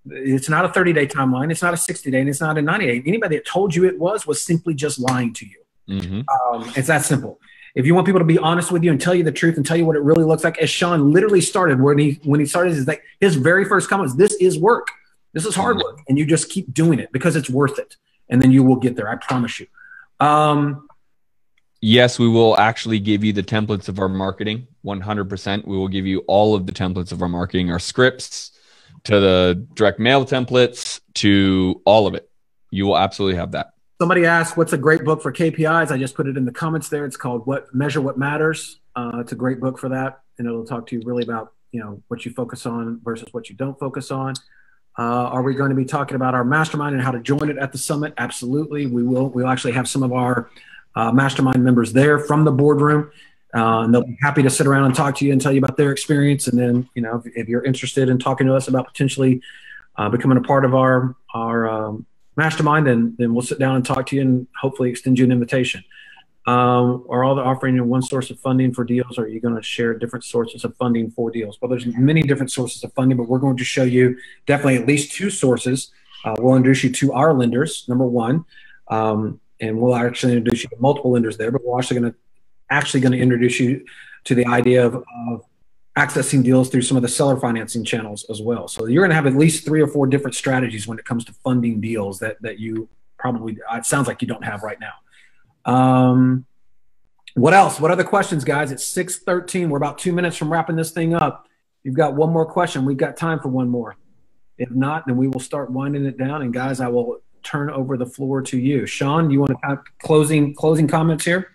It's not a 30-day timeline. It's not a 60-day, and it's not a 90-day. Anybody that told you it was simply just lying to you. Mm-hmm. It's that simple. If you want people to be honest with you and tell you the truth and tell you what it really looks like, as Sean literally started when he started, is like his very first comment was, this is work. This is hard work. And you just keep doing it because it's worth it. And then you will get there. I promise you. Yes, we will actually give you the templates of our marketing. 100%. We will give you all of the templates of our marketing, our scripts, to the direct mail templates, to all of it. You will absolutely have that. Somebody asked, what's a great book for KPIs? I just put it in the comments there. It's called Measure What Matters. It's a great book for that. And it'll talk to you really about, what you focus on versus what you don't focus on. Are we going to be talking about our mastermind and how to join it at the summit? Absolutely. We will. We'll actually have some of our mastermind members there from the boardroom. And they'll be happy to sit around and talk to you and tell you about their experience. And then, if you're interested in talking to us about potentially becoming a part of our mastermind, then we'll sit down and talk to you and hopefully extend you an invitation. Are all the offering one source of funding for deals, or are you going to share different sources of funding for deals? Well, there's many different sources of funding, but we're going to show you definitely at least 2 sources. We'll introduce you to our lenders, number one, and we'll actually introduce you to multiple lenders there, but we're also going to introduce you to the idea of accessing deals through some of the seller financing channels as well. So you're going to have at least 3 or 4 different strategies when it comes to funding deals that you probably, it sounds like you don't have right now. What else? What other questions, guys? It's 6:13. We're about 2 minutes from wrapping this thing up. You've got one more question. We've got time for one more. If not, then we will start winding it down. And guys, I will turn over the floor to you. Sean, do you want to kind of closing comments here?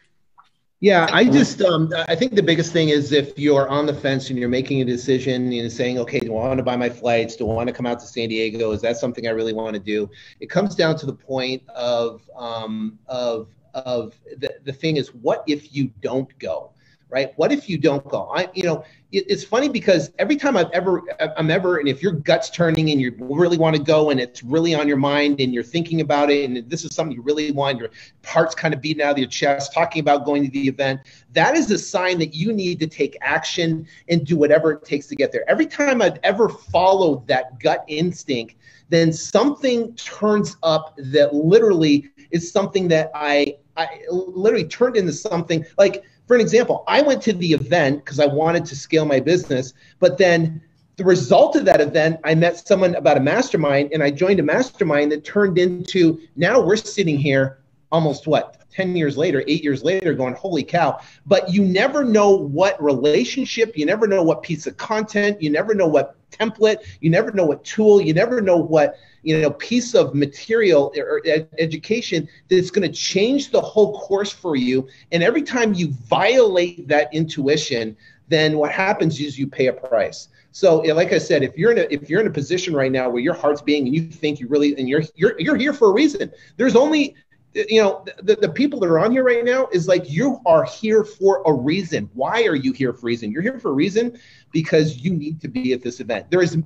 Yeah, I think the biggest thing is if you're on the fence and you're making a decision, saying, okay, do I want to buy my flights? Do I want to come out to San Diego? Is that something I really want to do? It comes down to the point of the thing is, what if you don't go? Right? What if you don't go? It's funny because every time I'm ever, and if your gut's turning and you really want to go and it's really on your mind and you're thinking about it and this is something you really want, your heart's kind of beating out of your chest, talking about going to the event, that is a sign that you need to take action and do whatever it takes to get there. Every time I've ever followed that gut instinct, then something turns up that literally is something that I literally turned into something like, for an example, I went to the event because I wanted to scale my business, but then the result of that event, I met someone about a mastermind and I joined a mastermind that turned into, now we're sitting here almost 10 years later, 8 years later, going, holy cow. But you never know what relationship, you never know what piece of content, you never know what template, you never know what tool, you never know what, piece of material or education that's going to change the whole course for you. And every time you violate that intuition, then what happens is you pay a price. So like I said, if you're in a position right now where your heart's beating and you think you really, and you're here for a reason. There's only, the people that are on here right now is like, you are here for a reason. Why are you here for a reason? You're here for a reason because you need to be at this event. There is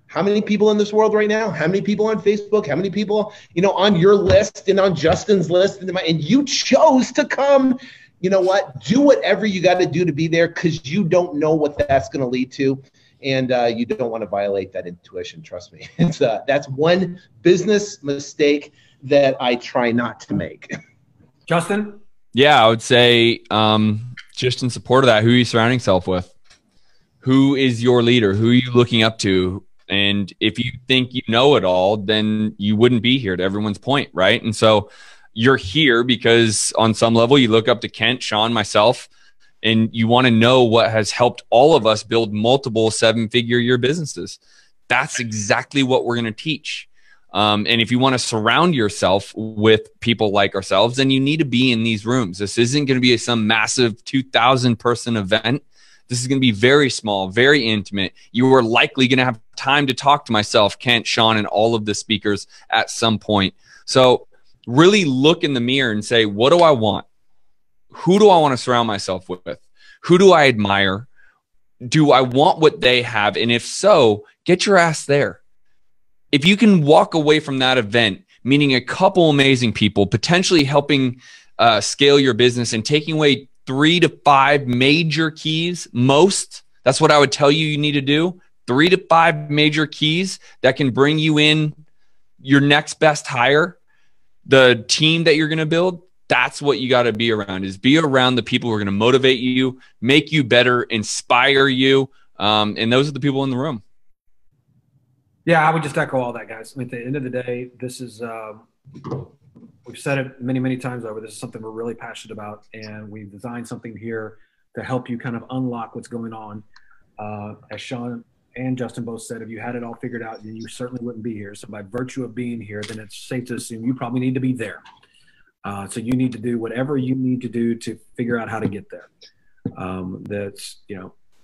how many people in this world right now? How many people on Facebook? How many people, on your list and on Justin's list? And you chose to come. You know what? Do whatever you got to do to be there, because you don't know what that's going to lead to. And you don't want to violate that intuition. Trust me. That's one business mistake that I try not to make. Justin? Yeah, I would say just in support of that, who are you surrounding yourself with? Who is your leader? Who are you looking up to? And if you think you know it all, then you wouldn't be here, to everyone's point, right? And so you're here because on some level you look up to Kent, Sean, myself, and you want to know what has helped all of us build multiple 7-figure year businesses. That's exactly what we're going to teach. And if you want to surround yourself with people like ourselves, then you need to be in these rooms. This isn't going to be some massive 2,000 person event. This is going to be very small, very intimate. You are likely going to have time to talk to myself, Kent, Sean, and all of the speakers at some point. So really look in the mirror and say, what do I want? Who do I want to surround myself with? Who do I admire? Do I want what they have? And if so, get your ass there. If you can walk away from that event, meeting a couple amazing people, potentially helping scale your business and taking away 3 to 5 major keys, that's what I would tell you need to do. 3 to 5 major keys that can bring you in your next best hire, the team that you're going to build. That's what you got to be around, is be around the people who are going to motivate you, make you better, inspire you. And those are the people in the room. Yeah, I would just echo all that, guys. I mean, at the end of the day, this is, we've said it many, many times over. This is something we're really passionate about, and we've designed something here to help you kind of unlock what's going on. As Sean and Justin both said, if you had it all figured out, then you certainly wouldn't be here. So by virtue of being here, then it's safe to assume you probably need to be there. So you need to do whatever you need to do to figure out how to get there.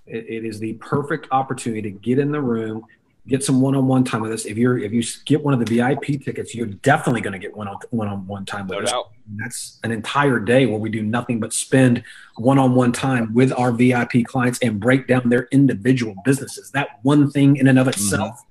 It is the perfect opportunity to get in the room, get some one-on-one time with us. If you get one of the VIP tickets, you're definitely going to get one-on-one time with us. That's an entire day where we do nothing but spend one-on-one time with our VIP clients and break down their individual businesses. That one thing in and of itself.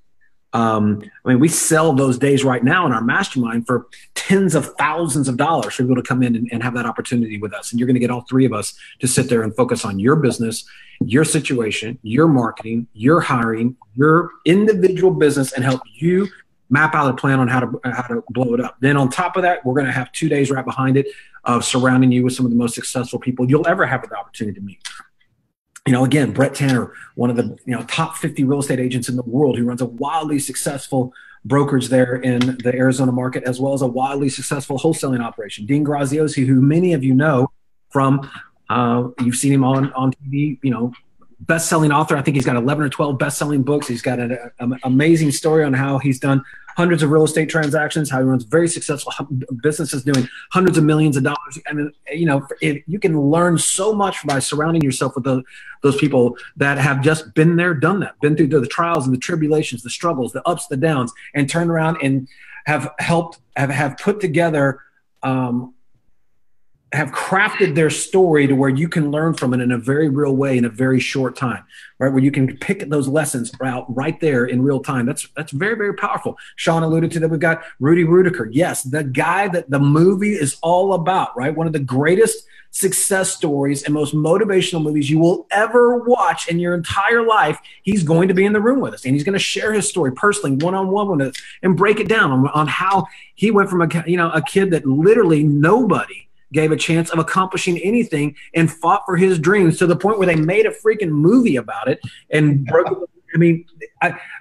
We sell those days right now in our mastermind for tens of thousands of dollars for people to come in and have that opportunity with us. And you're going to get all 3 of us to sit there and focus on your business, your situation, your marketing, your hiring, your individual business, and help you map out a plan on how to blow it up. Then on top of that, we're going to have 2 days right behind it of surrounding you with some of the most successful people you'll ever have the opportunity to meet. Again, Brett Tanner, one of the top 50 real estate agents in the world, who runs a wildly successful brokerage there in the Arizona market, as well as a wildly successful wholesaling operation. Dean Graziosi, who many of you know from, you've seen him on TV, best-selling author. I think he's got 11 or 12 best-selling books. He's got an amazing story on how he's done hundreds of real estate transactions, how he runs very successful businesses doing hundreds of millions of dollars. I mean, you can learn so much by surrounding yourself with those people that have just been there, done that, been through the trials and the tribulations, the struggles, the ups, the downs, and turned around and have put together, have crafted their story to where you can learn from it in a very real way in a very short time, right? Where you can pick those lessons out right there in real time. That's very, very powerful. Sean alluded to that. We've got Rudy Rudiker. Yes, the guy that the movie is all about, right? One of the greatest success stories and most motivational movies you will ever watch in your entire life. He's going to be in the room with us, and he's going to share his story personally, one-on-one with us, and break it down on how he went from a kid that literally nobody gave a chance of accomplishing anything and fought for his dreams to the point where they made a freaking movie about it and broke it. I mean,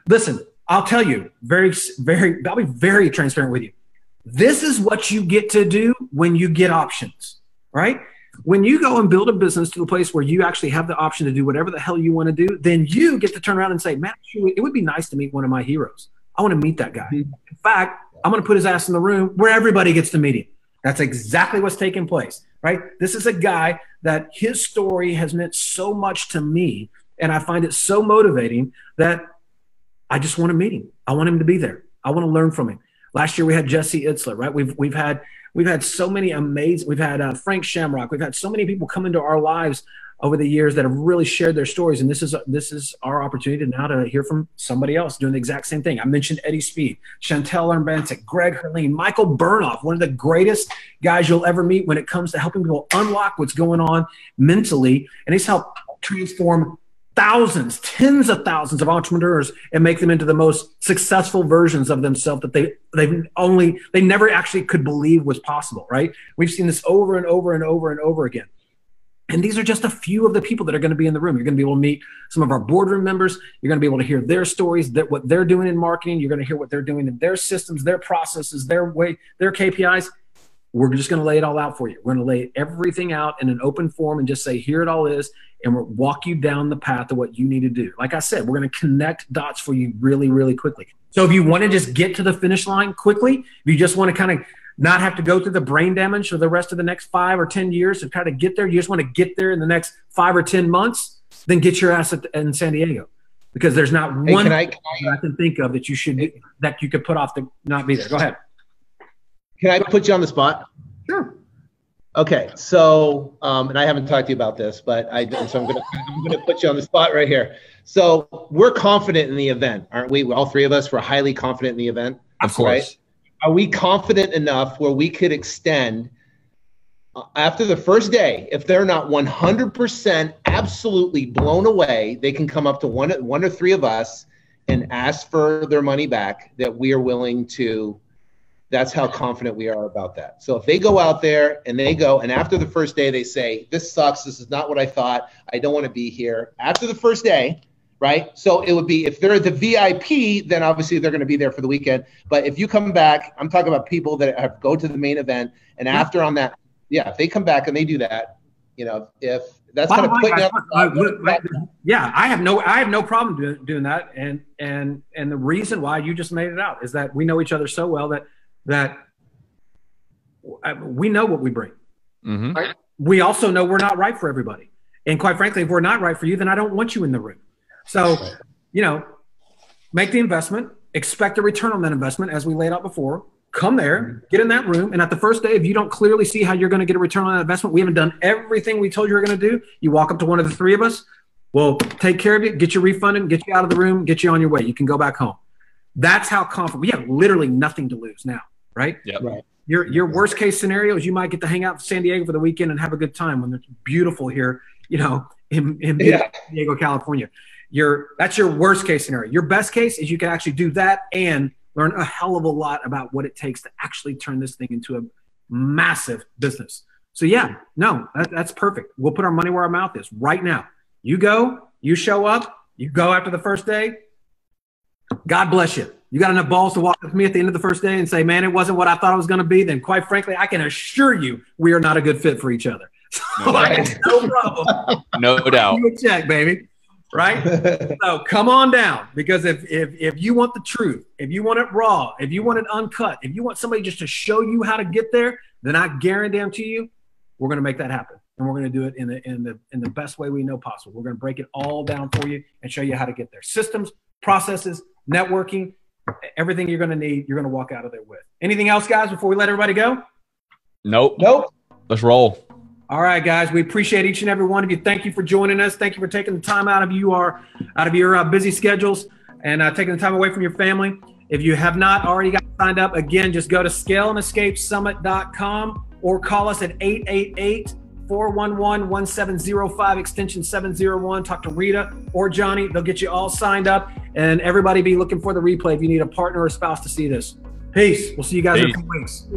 listen, I'll tell you, I'll be very transparent with you. This is what you get to do when you get options, right? When you go and build a business to the place where you actually have the option to do whatever the hell you want to do, then you get to turn around and say, man, it would be nice to meet one of my heroes. I want to meet that guy. In fact, I'm going to put his ass in the room where everybody gets to meet him. That's exactly what's taking place, right? This is a guy that his story has meant so much to me, and I find it so motivating that I just want to meet him. I want him to be there. I want to learn from him. Last year we had Jesse Itzler, right? We've had so many amazing. We've had Frank Shamrock. We've had so many people come into our lives over the years that have really shared their stories, and this is our opportunity now to hear from somebody else doing the exact same thing. I mentioned Eddie Speed, Chantel Urbancic, Greg Herline, Michael Burnoff, one of the greatest guys you'll ever meet when it comes to helping people unlock what's going on mentally, and he's helped transform thousands, tens of thousands of entrepreneurs and make them into the most successful versions of themselves that they never actually could believe was possible, right? We've seen this over and over and over and over again. And these are just a few of the people that are going to be in the room. You're going to be able to meet some of our boardroom members. You're going to be able to hear their stories, what they're doing in marketing. You're going to hear what they're doing in their systems, their processes, their way, their KPIs. We're just going to lay it all out for you. We're going to lay everything out in an open form and just say, here it all is, and we'll walk you down the path of what you need to do. Like I said, we're going to connect dots for you really, really quickly. So if you want to just get to the finish line quickly, if you just want to kind of not have to go through the brain damage for the rest of the next 5 or 10 years to try to get there, you just want to get there in the next 5 or 10 months, then get your ass in San Diego. Because there's not one thing I can think of that that you could put off to not be there. Go ahead. Can I put you on the spot? Sure. Okay, so and I haven't talked to you about this, but I'm gonna put you on the spot right here. So we're confident in the event, aren't we? All three of us were highly confident in the event. Of course. Right? Are we confident enough where we could extend after the first day? If they're not 100% absolutely blown away, they can come up to one or three of us and ask for their money back. That we are willing to. That's how confident we are about that. So if they go out there and after the first day they say, this sucks, this is not what I thought, I don't want to be here. After the first day, right? So it would be, if they're the VIP, then obviously they're going to be there for the weekend. But if you come back, I'm talking about people that go to the main event, and after on that, if they come back and they do that, if that's kind of putting up. Yeah, I have no problem doing that. And the reason why you just made it out is that we know each other so well that we know what we bring. Mm-hmm. Right? We also know we're not right for everybody. And quite frankly, if we're not right for you, then I don't want you in the room. So, make the investment, expect a return on that investment as we laid out before. Come there, get in that room. And at the first day, if you don't clearly see how you're going to get a return on that investment, we haven't done everything we told you we were going to do. You walk up to one of the three of us, we'll take care of you, get you refunded, get you out of the room, get you on your way. You can go back home. That's how confident. We have literally nothing to lose now. Right? Yep. Right. Your worst case scenario is you might get to hang out in San Diego for the weekend and have a good time when it's beautiful here, in San Diego, California. That's your worst case scenario. Your best case is you can actually do that and learn a hell of a lot about what it takes to actually turn this thing into a massive business. So that's perfect. We'll put our money where our mouth is right now. You go, you show up, you go after the first day. God bless you. You got enough balls to walk with me at the end of the first day and say, man, it wasn't what I thought it was going to be. Then quite frankly, I can assure you we are not a good fit for each other. So no problem. No doubt. You a check, baby. Right? So come on down, because if you want the truth, if you want it raw, if you want it uncut, if you want somebody just to show you how to get there, then I guarantee you we're going to make that happen. And we're going to do it in the best way we know possible. We're going to break it all down for you and show you how to get there. Systems, processes, networking, everything you're going to need, you're going to walk out of there with. Anything else, guys, before we let everybody go? Nope. Let's roll. All right, guys. We appreciate each and every one of you. Thank you for joining us. Thank you for taking the time out of your busy schedules and taking the time away from your family. If you have not already got signed up, again, just go to scaleandescapesummit.com or call us at 888-411-1705, extension 701. Talk to Rita or Johnny. They'll get you all signed up, and everybody be looking for the replay if you need a partner or a spouse to see this. Peace. We'll see you guys in a few weeks.